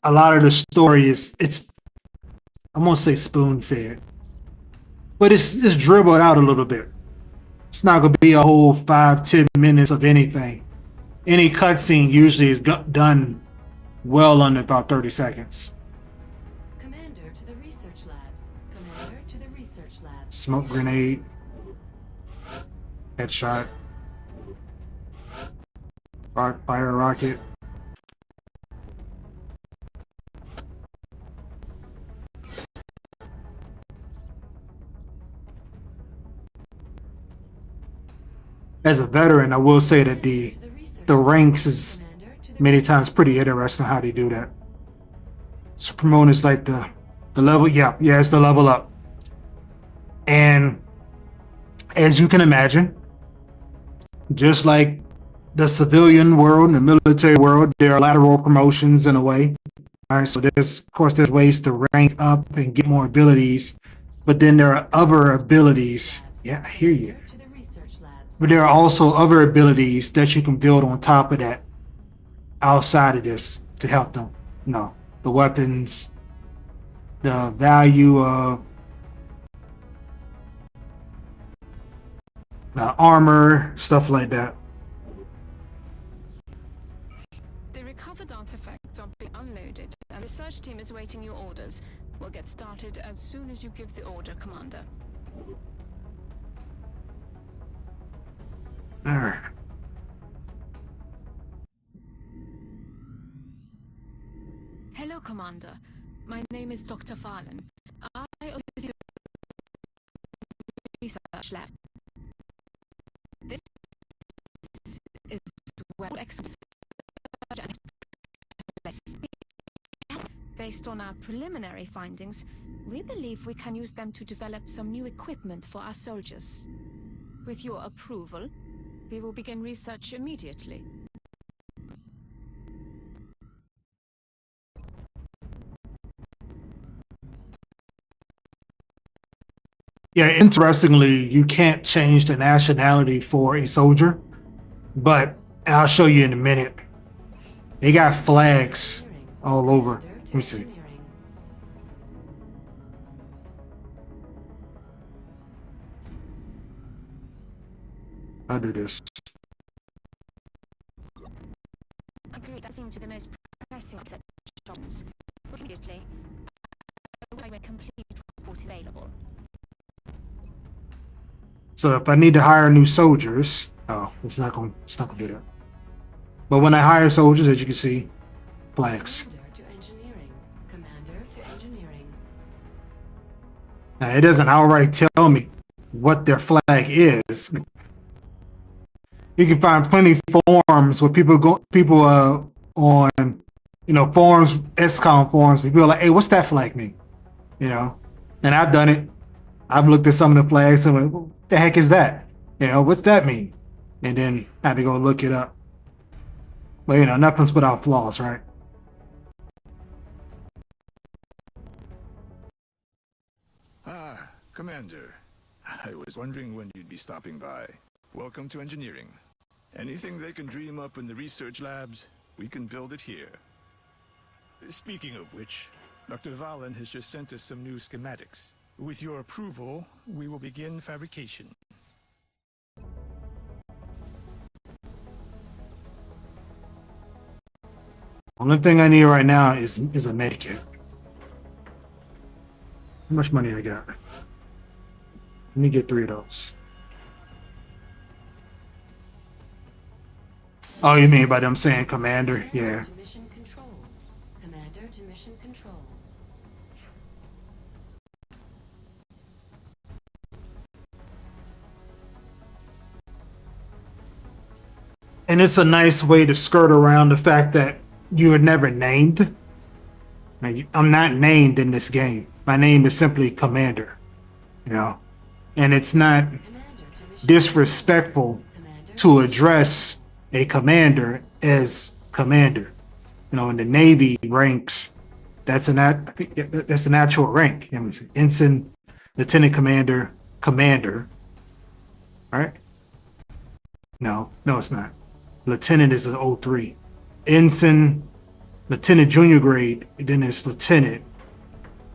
[SPEAKER 1] a lot of the story it's I'm gonna say spoon fed, but it's just dribbled out a little bit. It's not gonna be a whole 5-10 minutes of anything. Any cutscene usually is done well under about 30 seconds.
[SPEAKER 4] Commander to the research labs. Commander to the research labs.
[SPEAKER 1] Smoke grenade, headshot, fire rocket. As a veteran, I will say that the ranks is many times pretty interesting how they do that. So promote is like the level, yeah, it's the level up. And as you can imagine, just like the civilian world and the military world, there are lateral promotions in a way. All right, so there's ways to rank up and get more abilities, but then there are other abilities. Yeah, I hear you.
[SPEAKER 4] To the research labs.
[SPEAKER 1] But there are also other abilities that you can build on top of that, outside of this, to help them. You know, the weapons, the value of the armor, stuff like that.
[SPEAKER 6] The recovered artifacts are being unloaded, and the research team is waiting your orders. We'll get started as soon as you give the order, Commander.
[SPEAKER 1] Alright.
[SPEAKER 6] Hello, Commander. My name is Dr. Farlan. I oversee the research lab. This is where based on our preliminary findings, we believe we can use them to develop some new equipment for our soldiers. With your approval, we will begin research immediately.
[SPEAKER 1] Yeah, interestingly, you can't change the nationality for a soldier, but I'll show you in a minute. They got flags all over. Let me see. I'll do this.
[SPEAKER 6] Agreed, that seemed to be the most pressing jobs. Immediately, a complete report is available.
[SPEAKER 1] So if I need to hire new soldiers, oh, it's not gonna do that. But when I hire soldiers, as you can see, flags.
[SPEAKER 4] Commander to engineering. Commander to engineering.
[SPEAKER 1] Now it doesn't outright tell me what their flag is. You can find plenty of forums where people on, forums, XCOM forums, people are like, hey, what's that flag mean? And I've done it. I've looked at some of the flags and went, what the heck is that? What's that mean? And then I had to go look it up. But nothing's without flaws, right?
[SPEAKER 8] Ah, Commander. I was wondering when you'd be stopping by. Welcome to engineering. Anything they can dream up in the research labs, we can build it here. Speaking of which, Dr. Valen has just sent us some new schematics. With your approval, we will begin fabrication.
[SPEAKER 1] Only thing I need right now is a medikit. How much money I got? Let me get 3 of those. Oh, you mean by them saying commander? Yeah.
[SPEAKER 4] To mission control. Commander to mission control.
[SPEAKER 1] And it's a nice way to skirt around the fact that you are never named. Like, I'm not named in this game. My name is simply Commander. You know? And it's not disrespectful to address a commander as commander. You know, in the Navy ranks, that's an actual rank. You know, ensign, lieutenant commander, commander. Right? No, it's not. Lieutenant is an 03. Ensign, lieutenant junior grade, then it's lieutenant.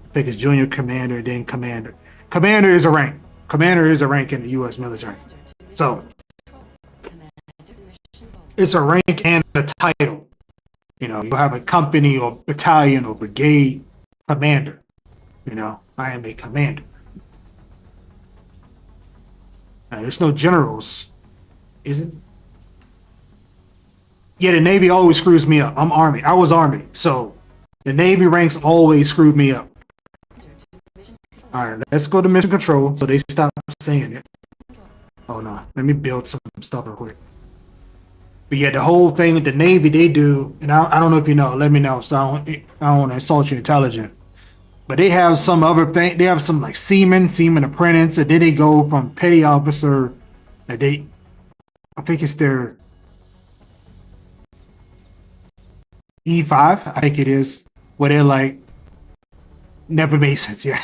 [SPEAKER 1] I think it's junior commander, then commander. Commander is a rank. Commander is a rank in the U.S. military. So it's a rank and a title. You know, you have a company or battalion or brigade commander. You know, I am a commander. Now, there's no generals, is it? Yeah, the Navy always screws me up. I'm Army. I was Army. So the Navy ranks always screwed me up. All right, let's go to mission control so they stop saying it. Oh, no. Let me build some stuff real quick. But yeah, the whole thing with the Navy, they do, and I don't know if you know, let me know, so I don't want to insult your intelligence. But they have some other thing. They have some like seaman apprentice, and then they go from petty officer, I think it's their E5, I think it is, where they're like, never made sense, yeah.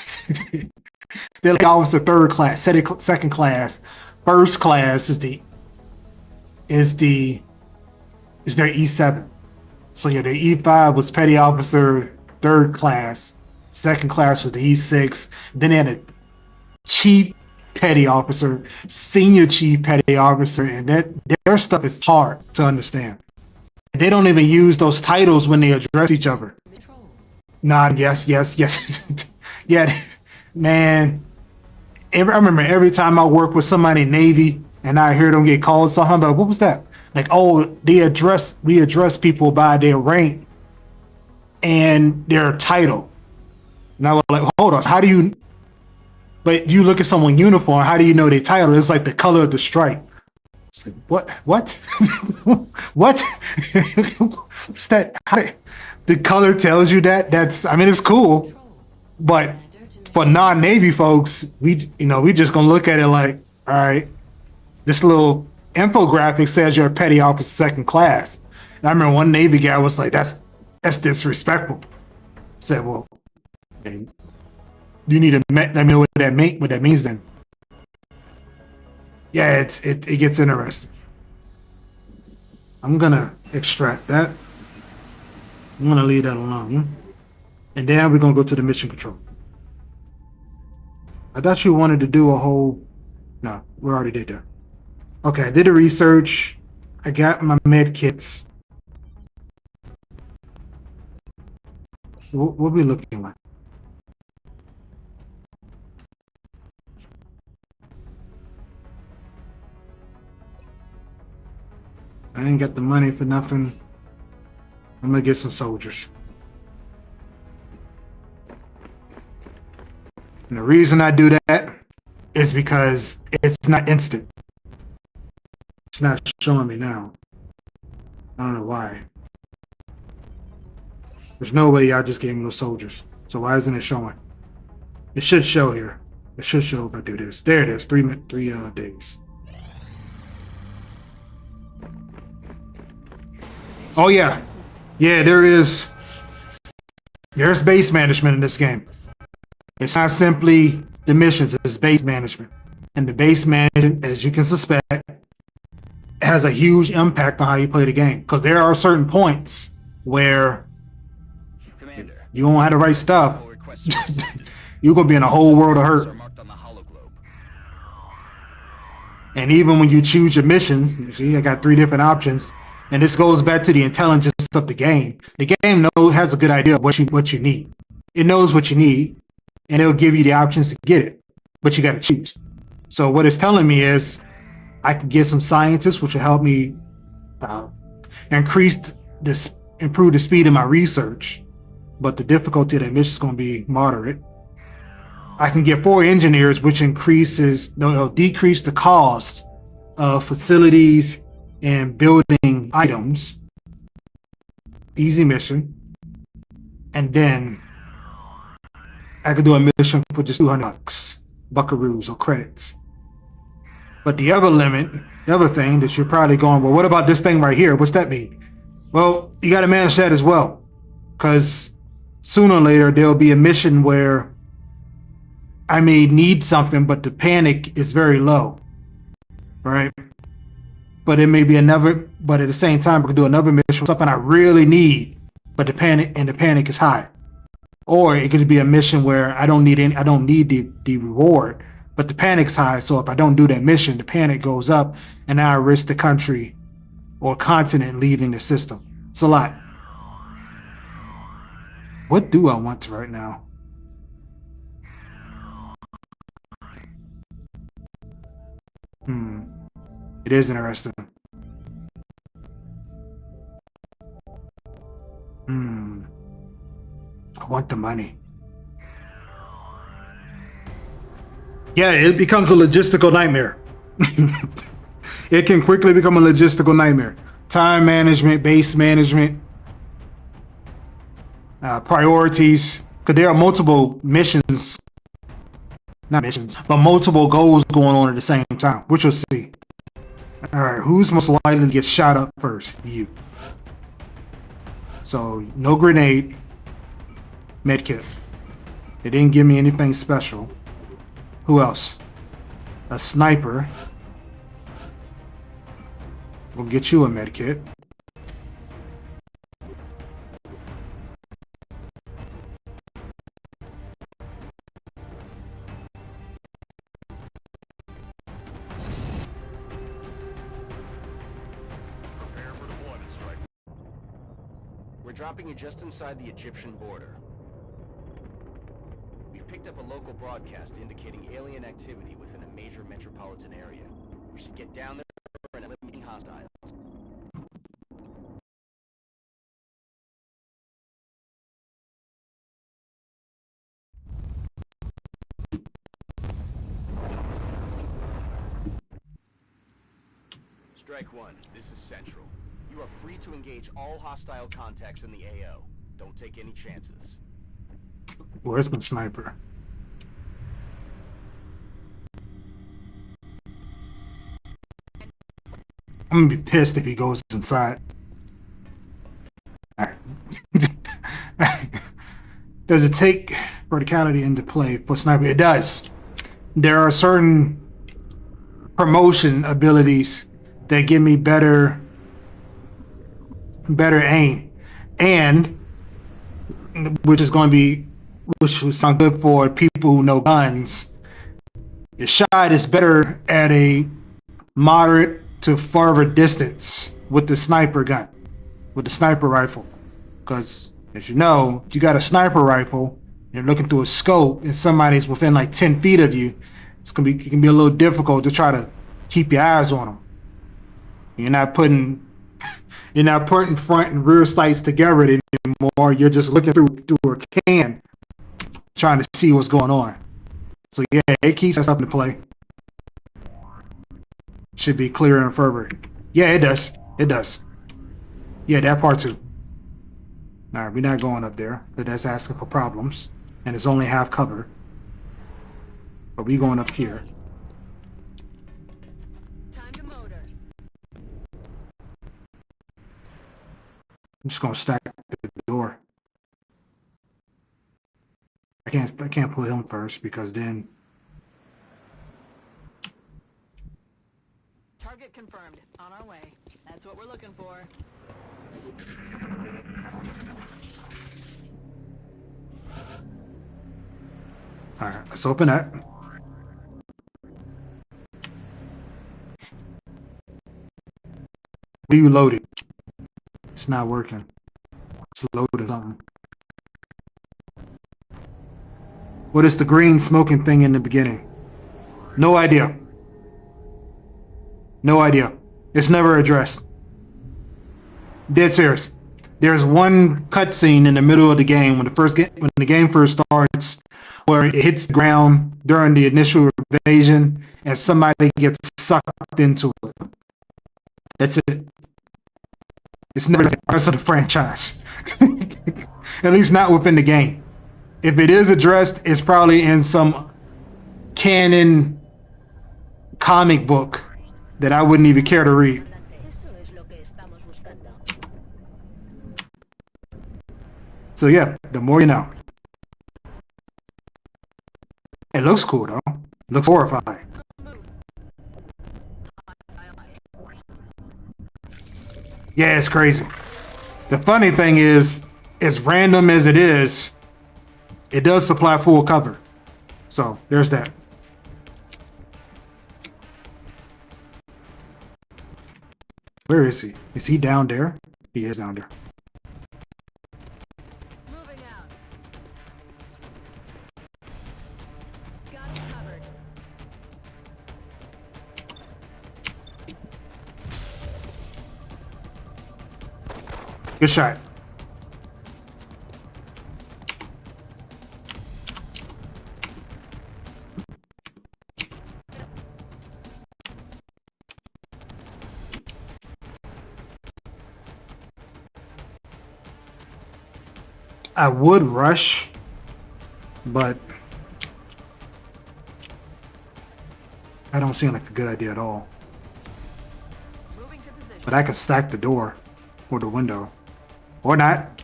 [SPEAKER 1] They're like officer 3rd class, 2nd class, 1st class is their E7. So yeah, the E5 was petty officer 3rd class, 2nd class was the E6, then they had a chief petty officer, senior chief petty officer, and their stuff is hard to understand. They don't even use those titles when they address each other. Nah, yes. Yeah, man. I remember every time I work with somebody in Navy and I hear them get called something, I'm like, what was that? Like, oh, we address people by their rank and their title. And I was like, hold on, how do you, but you look at someone's uniform, how do you know their title? It's like the color of the stripe. It's like, what? What? What's that? The color tells you that? I mean, it's cool, but for non-Navy folks, we just gonna look at it like, all right, this little infographic says you're a petty officer 2nd class. And I remember one Navy guy was like, that's disrespectful. I said, well, you need to let me know what that means then. Yeah, it gets interesting. I'm gonna extract that. I'm gonna leave that alone. And then we're gonna go to the mission control. I thought you wanted to do a whole, no, we already did that. Okay, I did the research. I got my med kits. What we looking like? I didn't get the money for nothing. I'm gonna get some soldiers. And the reason I do that is because it's not instant. It's not showing me now. I don't know why. There's no way y'all just gave me those soldiers. So why isn't it showing? It should show here. It should show if I do this. There it is. 3 days. Oh yeah. Yeah, there's base management in this game. It's not simply the missions, it's base management. And the base management, as you can suspect, has a huge impact on how you play the game. Because there are certain points where
[SPEAKER 7] Commander,
[SPEAKER 1] You don't have the right stuff.
[SPEAKER 7] All requests for assistance.
[SPEAKER 1] You're gonna be in a whole world of
[SPEAKER 7] Are
[SPEAKER 1] hurt.
[SPEAKER 7] marked on the hologlobe.
[SPEAKER 1] And even when you choose your missions, you see, I got 3 different options. And this goes back to the intelligence of the game. The game has a good idea of what you need. It knows what you need, and it'll give you the options to get it. But you got to choose. So what it's telling me is, I can get some scientists, which will help me improve the speed of my research. But the difficulty of that mission is going to be moderate. I can get 4 engineers, which it'll decrease the cost of facilities and building items. Easy mission. And then I could do a mission for just $200 buckaroos or credits. But the other thing that you're probably going, well, what about this thing right here? What's that mean? Well, you got to manage that as well. Because sooner or later, there'll be a mission where I may need something, but the panic is very low, right? But it may be but at the same time, I could do another mission, something I really need, but the panic is high. Or it could be a mission where I don't need the reward, but the panic's high. So if I don't do that mission, the panic goes up, and now I risk the country or continent leaving the system. It's a lot. What do I want right now? It is interesting. I want the money. Yeah, it becomes a logistical nightmare. It can quickly become a logistical nightmare. Time management, base management, priorities. Because there are multiple missions. Not missions, but multiple goals going on at the same time, which we'll see. Alright, who's most likely to get shot up first? You. So, no grenade. Medkit. They didn't give me anything special. Who else? A sniper. We'll get you a medkit.
[SPEAKER 9] We're dropping you just inside the Egyptian border. We've picked up a local broadcast indicating alien activity within a major metropolitan area. We should get down there and eliminate hostiles. Strike one, this is Central. You are free to engage all hostile contacts in the AO. Don't take any chances.
[SPEAKER 1] Where's my sniper? I'm gonna be pissed if he goes inside. Alright. Does it take verticality into play for sniper? It does. There are certain promotion abilities that give me better aim, and which would sound good for people who know guns. Your shot is better at a moderate to further distance with the sniper gun, with the sniper rifle, because as you know, you got a sniper rifle, you're looking through a scope, and somebody's within like 10 feet of you. It can be a little difficult to try to keep your eyes on them. You're not putting front and rear sights together anymore. You're just looking through a can, trying to see what's going on. So yeah, it keeps that stuff into play. Should be clear and further. Yeah, it does. It does. Yeah, that part too. Alright, we're not going up there. But that's asking for problems. And it's only half cover. But we going up here.
[SPEAKER 4] Time to motor.
[SPEAKER 1] I'm just gonna stack the door. I can't pull him first because then
[SPEAKER 4] Target confirmed. On our way. That's what we're looking for.
[SPEAKER 1] Alright, let's open that. What are you loaded? It's not working. It's loaded something. What is the green smoking thing in the beginning? No idea. No idea. It's never addressed. Dead serious. There's one cutscene in the middle of the game when the game first starts, where it hits the ground during the initial invasion, and somebody gets sucked into it. That's it. It's never the rest of the franchise. At least not within the game. If it is addressed, it's probably in some canon comic book that I wouldn't even care to read. So yeah, the more you know. It looks cool though. It looks horrifying. Yeah, it's crazy. The funny thing is, as random as it is, it does supply full cover. So there's that. Where is he? Is he down there? He is down there.
[SPEAKER 4] Moving out. Got it covered.
[SPEAKER 1] Good shot. I would rush, but I don't seem like a good idea at all.
[SPEAKER 4] Moving to position.
[SPEAKER 1] But I could stack the door or the window. Or not.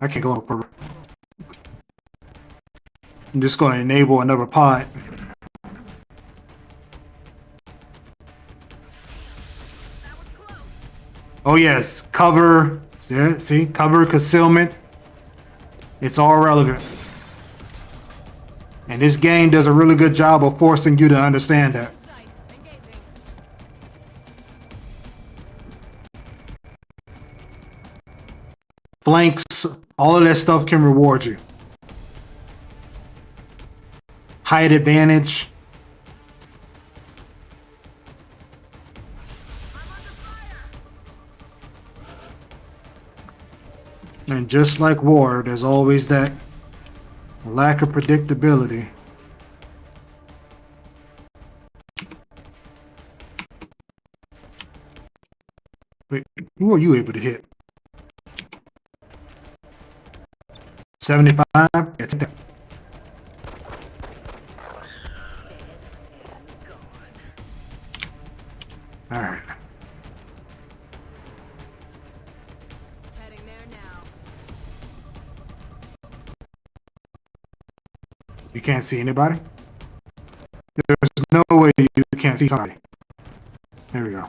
[SPEAKER 1] I can't go no further. I'm just going to enable another pod. Oh yes, cover. See, cover, concealment. It's all relevant. And this game does a really good job of forcing you to understand that. Flanks, all of that stuff can reward you. Height advantage. And just like war, there's always that lack of predictability. Wait, who are you able to hit? 75? It's that. All right.
[SPEAKER 4] Heading there now.
[SPEAKER 1] You can't see anybody? There's no way you can't see somebody. There we go.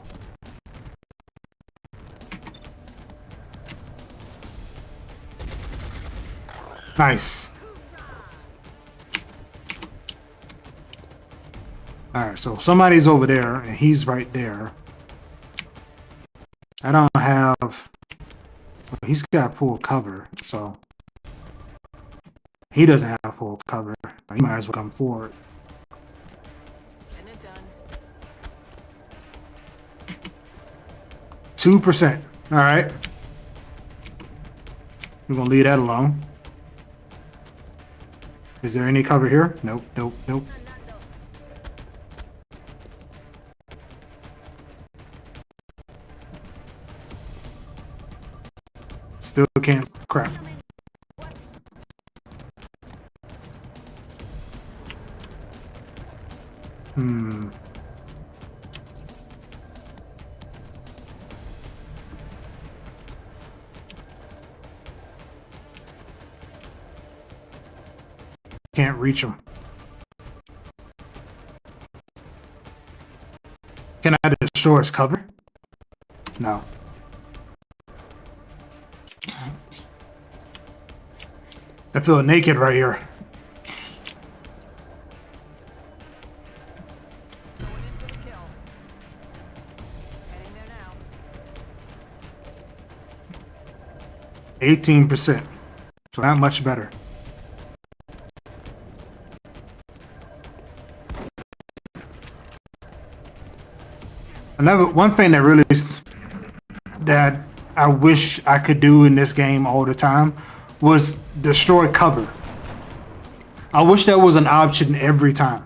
[SPEAKER 1] Nice. Alright, so somebody's over there, and he's right there. I don't have... Well, he's got full cover, so... He doesn't have full cover. He might as well come forward.
[SPEAKER 4] Getting it done.
[SPEAKER 1] 2%. Alright. We're gonna leave that alone. Is there any cover here? Nope, nope, nope. Still can't. Crap. Can't reach him. Can I destroy his cover? No. feel naked right here.
[SPEAKER 4] Going in for the kill. Heading there now.
[SPEAKER 1] 18%. So not much better. One thing that really that I wish I could do in this game all the time was destroy cover. I wish that was an option every time,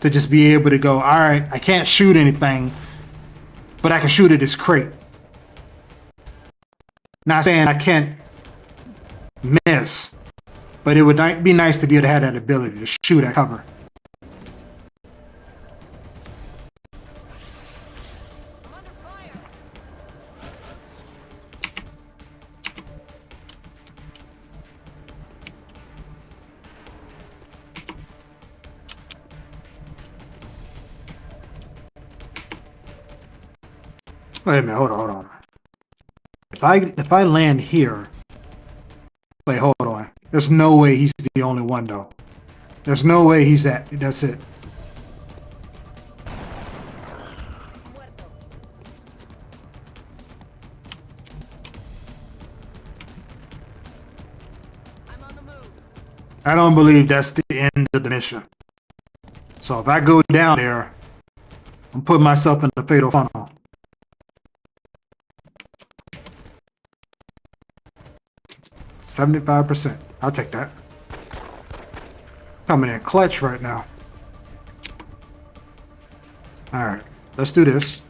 [SPEAKER 1] to just be able to go, all right, I can't shoot anything, but I can shoot at this crate. Not saying I can't miss, but it would be nice to be able to have that ability to shoot at cover.
[SPEAKER 4] I'm under fire.
[SPEAKER 1] Wait a minute, hold on. If I land here, wait, hold on. There's no way he's the only one though. There's no way he's that. That's it.
[SPEAKER 4] Muerto. I'm on the move.
[SPEAKER 1] I don't believe that's the end of the mission. So if I go down there, I'm putting myself in the fatal funnel. $75%. I'll take that. Coming in clutch right now. Alright, let's do this.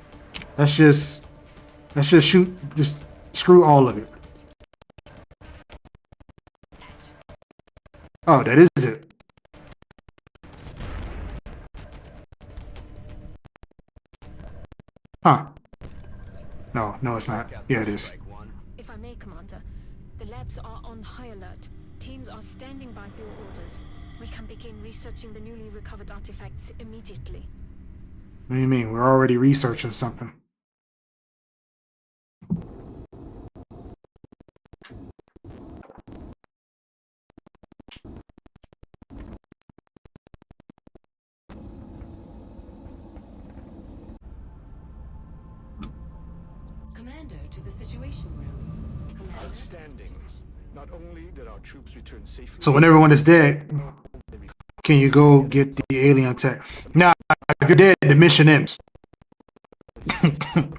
[SPEAKER 1] Let's just shoot, just screw all of it. Oh, that is it. Huh. No, it's not. Yeah, it is.
[SPEAKER 6] If I may, Commander, the labs are on high alert. Teams are standing by for your orders. We can begin researching the newly recovered artifacts immediately.
[SPEAKER 1] What do you mean? We're already researching something.
[SPEAKER 4] Commander, to the Situation Room. Commander.
[SPEAKER 3] Outstanding. Not only did our troops return safely.
[SPEAKER 1] So when everyone is dead, can you go get the alien tech? Now, if you're dead, the mission ends. And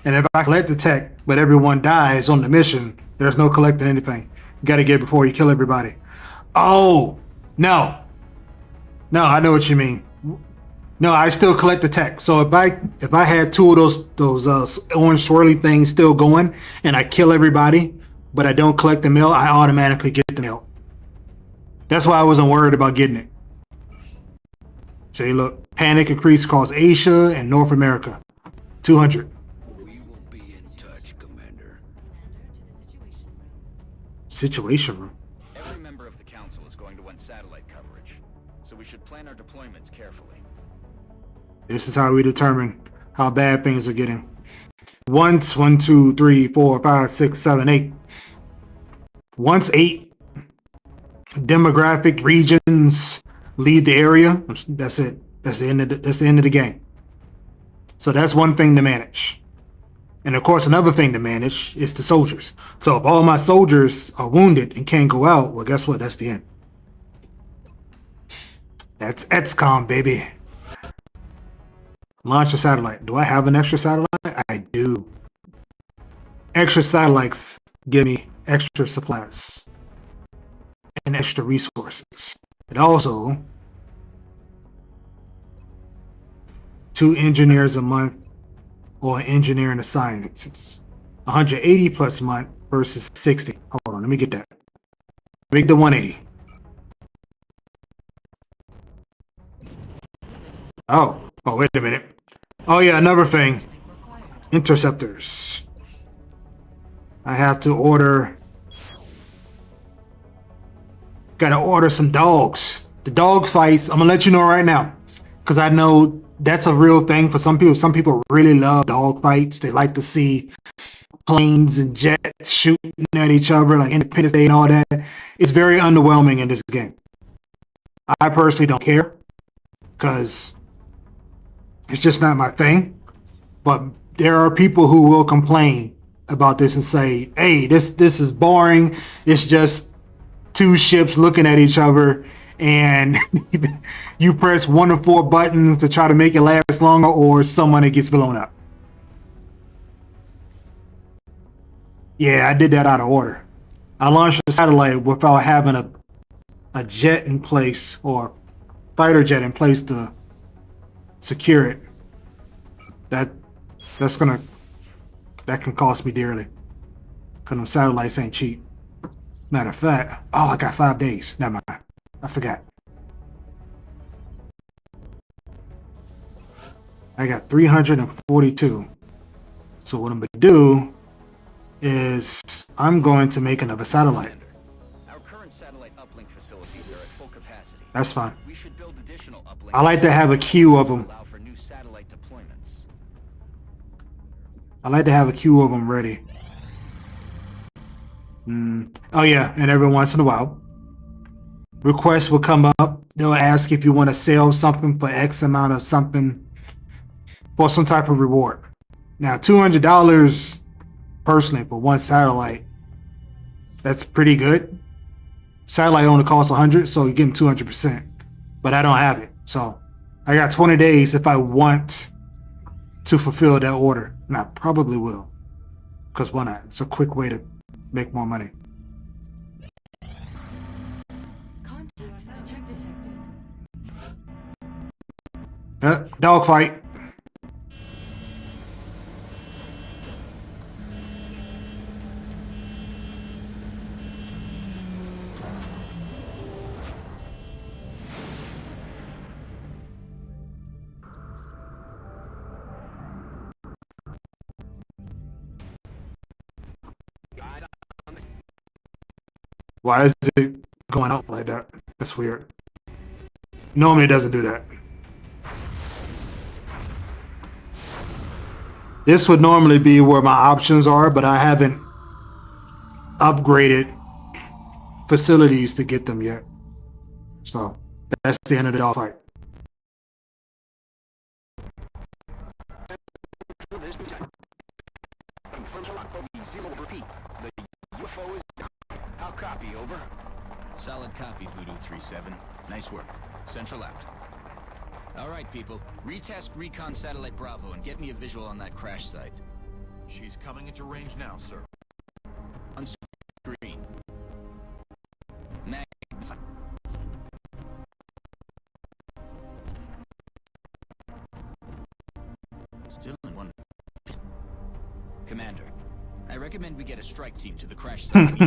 [SPEAKER 1] if I collect the tech, but everyone dies on the mission, there's no collecting anything. You gotta get it before you kill everybody. Oh, no. No, I know what you mean. No, I still collect the tech. So if I had two of those orange swirly things still going, and I kill everybody, but I don't collect the mail, I automatically get the mail. That's why I wasn't worried about getting it. So you look, panic increase across Asia and North America. 200.
[SPEAKER 2] We will be in touch, Commander.
[SPEAKER 1] Situation room.
[SPEAKER 9] Every member of the Council is going to want satellite coverage, so we should plan our deployments carefully.
[SPEAKER 1] This is how we determine how bad things are getting. Once 1, 2, 3, 4, 5, 6, 7, 8. Once 8 demographic regions leave the area, that's it. That's the end of the game. So that's one thing to manage. And of course, another thing to manage is the soldiers. So if all my soldiers are wounded and can't go out, well, guess what? That's the end. That's XCOM, baby. Launch a satellite. Do I have an extra satellite? I do. Extra satellites give me extra supplies and extra resources. It also 2 engineers a month or engineering assignments. It's 180 plus a month versus 60. Hold on, let me get that. Make the 180. Oh, wait a minute. Oh yeah, another thing. Interceptors. I have to order. Gotta order some dogs. The dog fights, I'm gonna let you know right now, because I know that's a real thing for some people. Some people really love dog fights. They like to see planes and jets shooting at each other like Independence Day and all that. It's very underwhelming in this game. I personally don't care because it's just not my thing. But there are people who will complain about this and say, "Hey, this is boring. It's just two ships looking at each other, and you press 1 of 4 buttons to try to make it last longer, or someone that gets blown up." Yeah, I did that out of order. I launched a satellite without having a jet in place or fighter jet in place to secure it. That can cost me dearly. Cause them satellites ain't cheap. Matter of fact, I got 5 days. Never mind. I forgot. I got 342. So what I'm gonna do is I'm going to make another satellite.
[SPEAKER 9] Our current satellite uplink facilities are at full capacity.
[SPEAKER 1] That's fine.
[SPEAKER 9] We should build additional uplink.
[SPEAKER 1] I like to have a queue of them.
[SPEAKER 9] Allow for new satellite deployments.
[SPEAKER 1] I like to have a queue of them ready. Oh yeah, and every once in a while, requests will come up. They'll ask if you want to sell something for X amount of something for some type of reward. Now, $200 personally for one satellite, that's pretty good. Satellite only costs 100, so you're getting 200%. But I don't have it, so I got 20 days if I want to fulfill that order, and I probably will. Because why not? It's a quick way to make more money. Dogfight. Why is it going out like that? That's weird. Normally it doesn't do that. This would normally be where my options are, but I haven't upgraded facilities to get them yet. So that's the end of the dogfight.
[SPEAKER 9] I'll copy, over.
[SPEAKER 7] Solid copy, Voodoo 3-7. Nice work. Central out. All right, people. Retask Recon Satellite Bravo and get me a visual on that crash site.
[SPEAKER 10] She's coming into range now, sir.
[SPEAKER 7] On screen. Magnify. Still in one. Commander, I recommend we get a strike team to the crash site.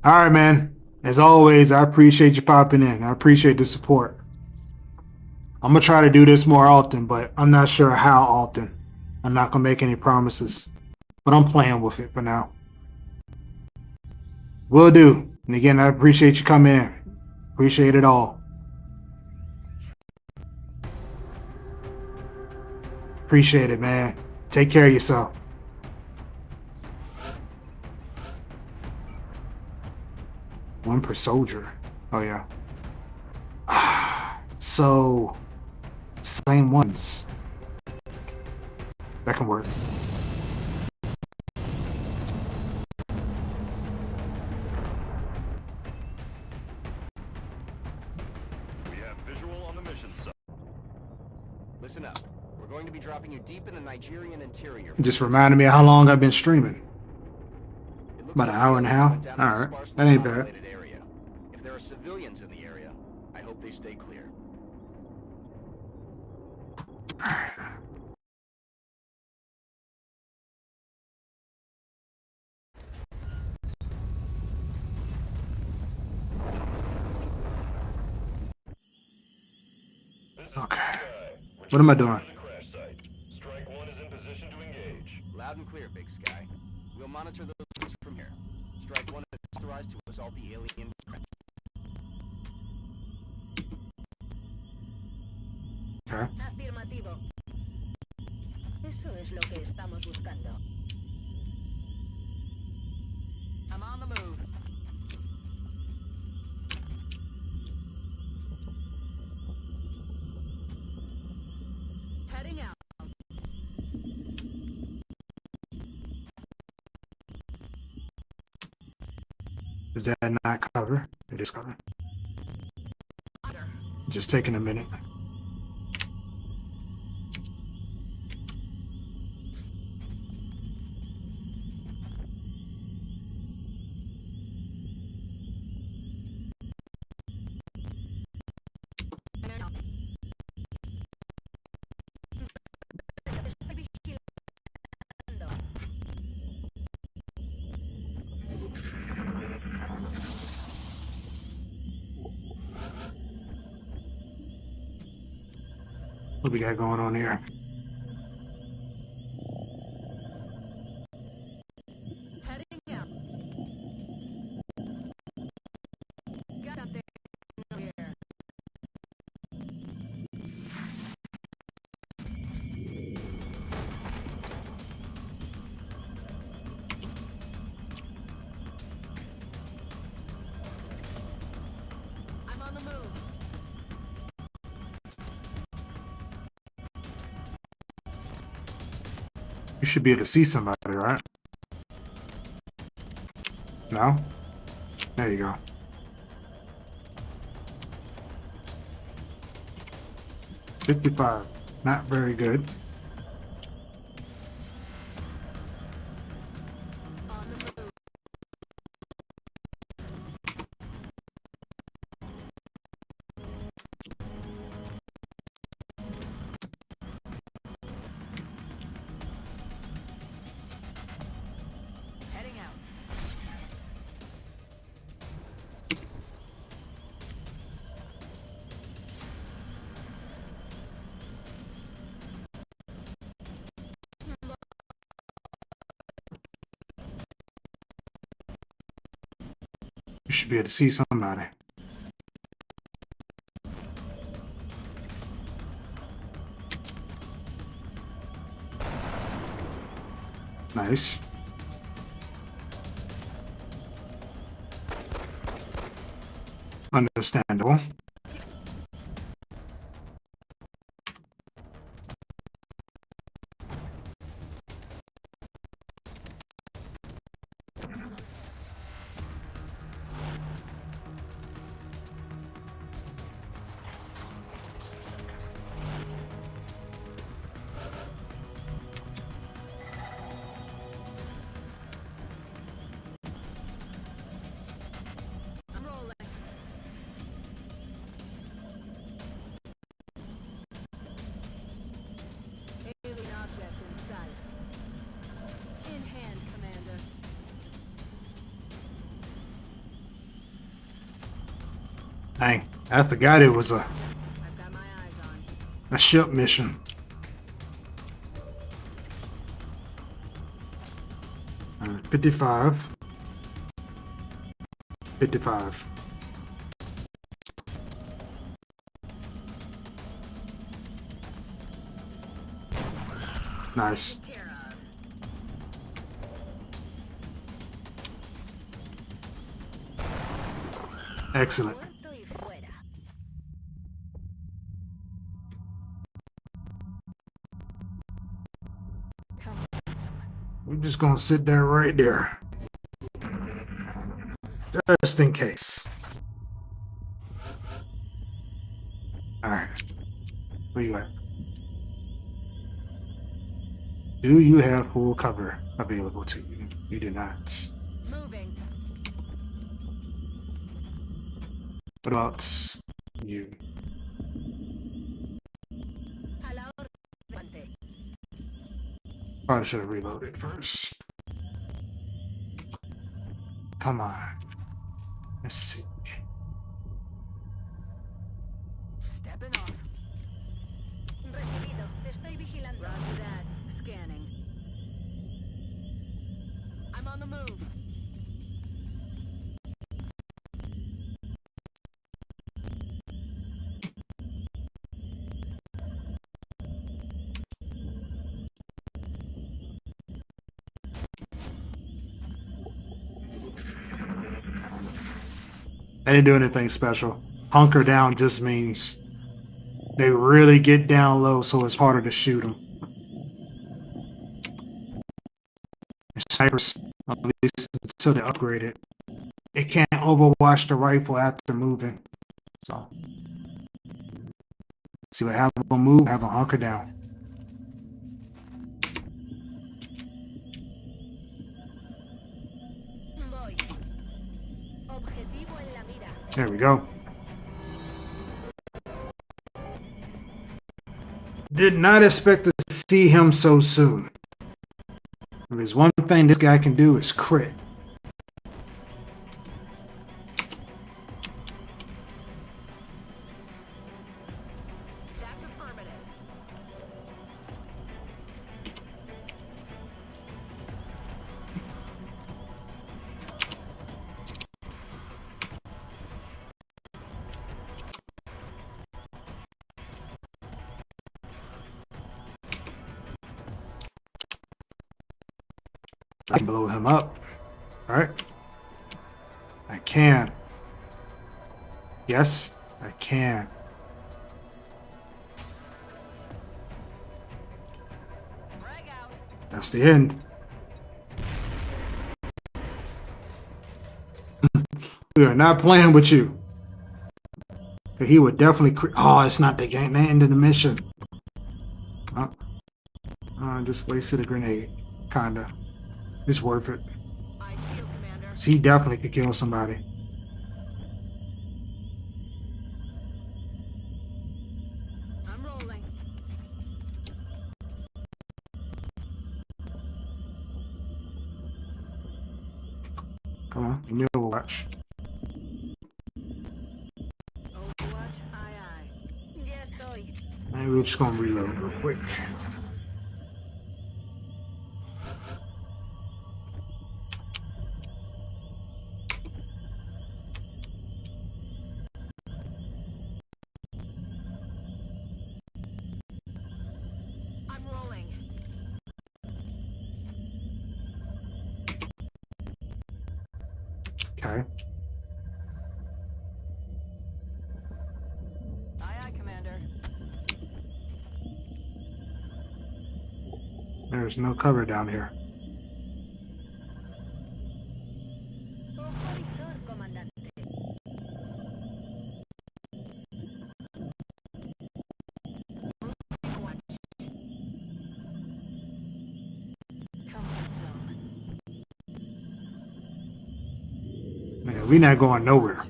[SPEAKER 1] All right, man. As always, I appreciate you popping in. I appreciate the support. I'm going to try to do this more often, but I'm not sure how often. I'm not going to make any promises, but I'm playing with it for now. Will do. And again, I appreciate you coming in. Appreciate it all. Appreciate it, man. Take care of yourself. One per soldier. Oh, yeah. So, same ones. That can work.
[SPEAKER 5] We have visual on the mission site.
[SPEAKER 9] Listen up. We're going to be dropping you deep in the Nigerian interior.
[SPEAKER 1] Just reminded me of how long I've been streaming.
[SPEAKER 9] It looks
[SPEAKER 1] About an
[SPEAKER 9] like
[SPEAKER 1] hour and a
[SPEAKER 9] aliens
[SPEAKER 1] half?
[SPEAKER 9] went down in a
[SPEAKER 1] Alright.
[SPEAKER 9] sparsely
[SPEAKER 1] That ain't bad.
[SPEAKER 9] populated area. If there are civilians in the area, I hope they stay clear.
[SPEAKER 1] Okay. What am I doing?
[SPEAKER 5] Strike 1 is in position to engage.
[SPEAKER 9] Loud and clear, Big Sky. We'll monitor those from here. Strike 1 is authorized to assault the alien craft.
[SPEAKER 1] Okay.
[SPEAKER 4] Afirmativo. Eso es lo que estamos buscando.
[SPEAKER 1] Is that not cover? It is cover. Just taking a minute. What we got going on here?
[SPEAKER 4] Heading out. Got something here. I'm on the move.
[SPEAKER 1] You should be able to see somebody, right? No? There you go. $55. Not very good.
[SPEAKER 4] On the move. Heading out.
[SPEAKER 1] You should be able to see somebody. Nice. Understandable.
[SPEAKER 4] I'm rolling. Alien object in sight. In hand, Commander.
[SPEAKER 1] Dang, I forgot it was
[SPEAKER 4] I've got my eyes on.
[SPEAKER 1] a ship mission. All right, 55. 55. Nice.
[SPEAKER 4] Take care of.
[SPEAKER 1] Excellent.
[SPEAKER 4] Muerto y fuera. Come on.
[SPEAKER 1] We're just gonna sit there right there. Just in case. Alright. Where you at? Do you have full cover available to you? You do not.
[SPEAKER 4] Moving.
[SPEAKER 1] What about you?
[SPEAKER 4] A la orden.
[SPEAKER 1] Probably should have reloaded first. Come on. Let's see.
[SPEAKER 4] Stepping off. Recibido. Te estoy vigilando. Roger that. Scanning. I'm on the move.
[SPEAKER 1] I didn't do anything special. Hunker down just means they really get down low, so it's harder to shoot them. Snipers, at least until they upgrade it, it can't overwatch the rifle after moving. So, see what have them move, have them hunker down.
[SPEAKER 4] Voy. Objetivo en la mira.
[SPEAKER 1] There we go. Did not expect to see him so soon. If there's one thing this guy can do, is crit.
[SPEAKER 4] That's affirmative.
[SPEAKER 1] I can blow him up. All right. I can. Yes, I can.
[SPEAKER 4] Frag out.
[SPEAKER 1] That's the end. We are not playing with you. He would definitely. Oh, it's not the game. The end of the mission. Just wasted a grenade. Kinda. It's worth it.
[SPEAKER 4] I feel, Commander.
[SPEAKER 1] He definitely could kill somebody.
[SPEAKER 4] I'm rolling.
[SPEAKER 1] Come on, you know watch.
[SPEAKER 4] Overwatch, aye aye. Ya estoy.
[SPEAKER 1] Maybe we're just gonna reload real quick.
[SPEAKER 4] I'm rolling.
[SPEAKER 1] Okay.
[SPEAKER 4] Aye aye, Commander.
[SPEAKER 1] There's no cover down here.
[SPEAKER 4] Ojo visor, comandante. Comfort zone.
[SPEAKER 1] Man, we're not going nowhere.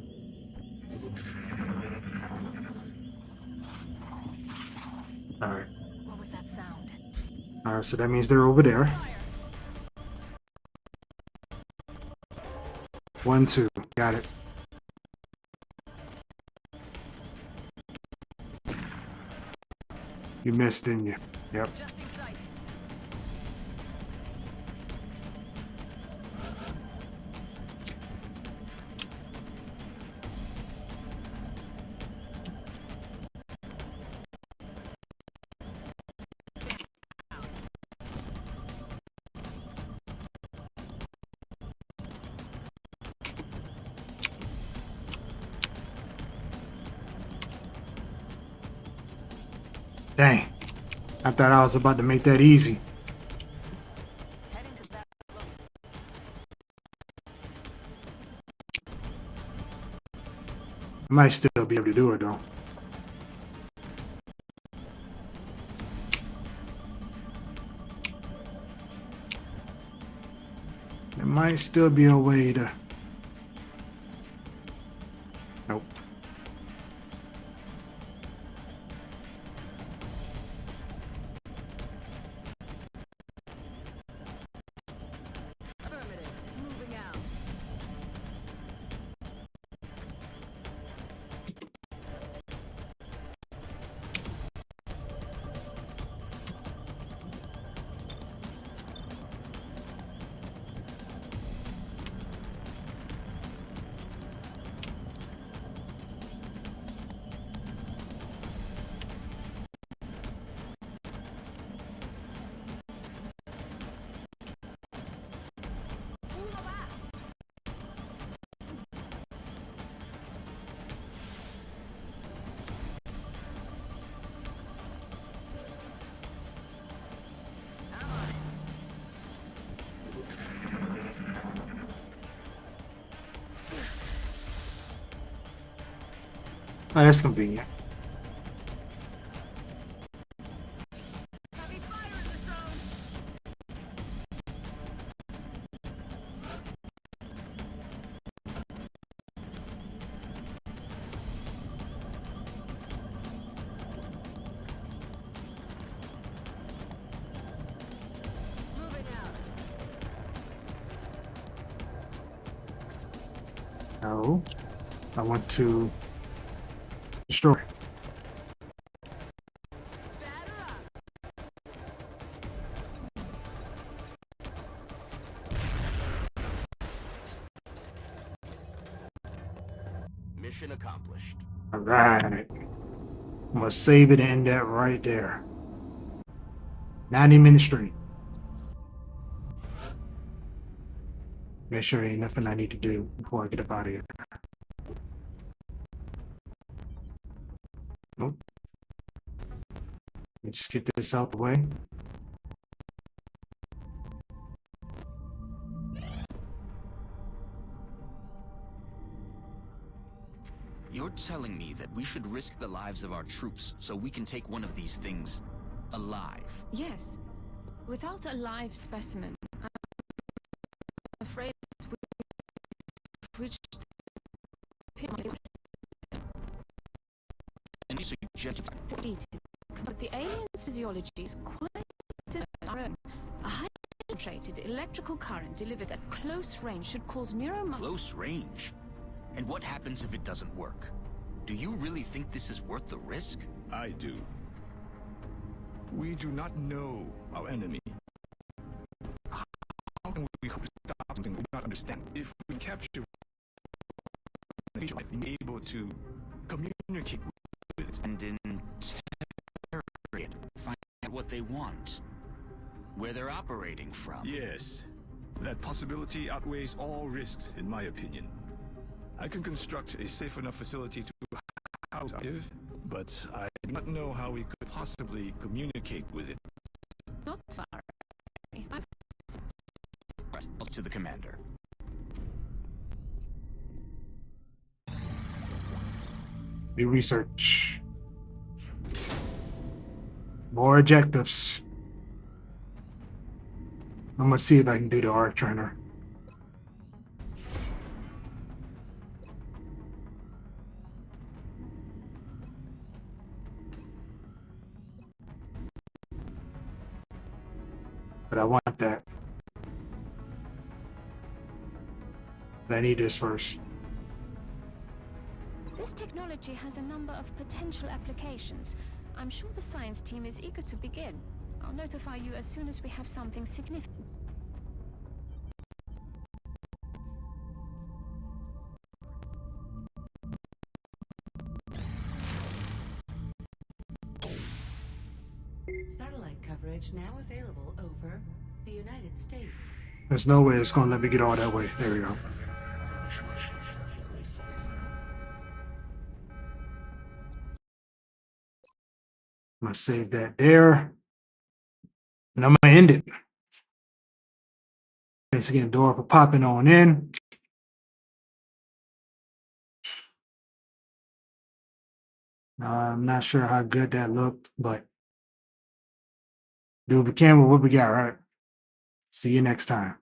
[SPEAKER 1] Alright.
[SPEAKER 4] What was that sound?
[SPEAKER 1] Alright, so that means they're over there. 1, 2. Got it. You missed, didn't you? Yep.
[SPEAKER 4] Adjusting sights.
[SPEAKER 1] Dang. I thought I was about to make that easy.
[SPEAKER 4] Heading to that.
[SPEAKER 1] I might still be able to do it though. There might still be a way to. Nope.
[SPEAKER 4] Affirmative. Moving out.
[SPEAKER 1] Oh, that's convenient. No, I want to destroy.
[SPEAKER 9] Mission accomplished.
[SPEAKER 1] All right, I'm gonna save it and end that right there. 90-minute stream. Make sure ain't nothing I need to do before I get up out of here. Nope. Let me just get this out the way.
[SPEAKER 7] You're telling me that we should risk the lives of our troops so we can take one of these things alive?
[SPEAKER 6] Yes. Without a live specimen, I'm afraid we've reached the pinnacle.
[SPEAKER 7] And you suggest
[SPEAKER 6] But the alien's physiology is quite different from our own. A highly concentrated electrical current delivered at close range should cause
[SPEAKER 7] Close range? And what happens if it doesn't work? Do you really think this is worth the risk?
[SPEAKER 8] I do. We do not know our enemy. How can we hope to stop something we do not understand? If we capture we might be able to communicate with it.
[SPEAKER 7] And interrogate, find out what they want, where they're operating from.
[SPEAKER 8] Yes, that possibility outweighs all risks, in my opinion. I can construct a safe enough facility to house it, but I do not know how we could possibly communicate with it.
[SPEAKER 6] Not sorry.
[SPEAKER 7] Right, to the commander.
[SPEAKER 1] We research. More objectives. I'm gonna see if I can do the arc trainer. But I want that. But I need this first.
[SPEAKER 11] This technology has a number of potential applications. I'm sure the science team is eager to begin. I'll notify you as soon as we have something significant.
[SPEAKER 4] Satellite coverage now available over the United States.
[SPEAKER 1] There's no way it's gonna let me get all that way. There we go. I'm gonna save that there. And I'm gonna end it. Thanks again, Dora, for popping on in. I'm not sure how good that looked, but do what we can with what we got, right? See you next time.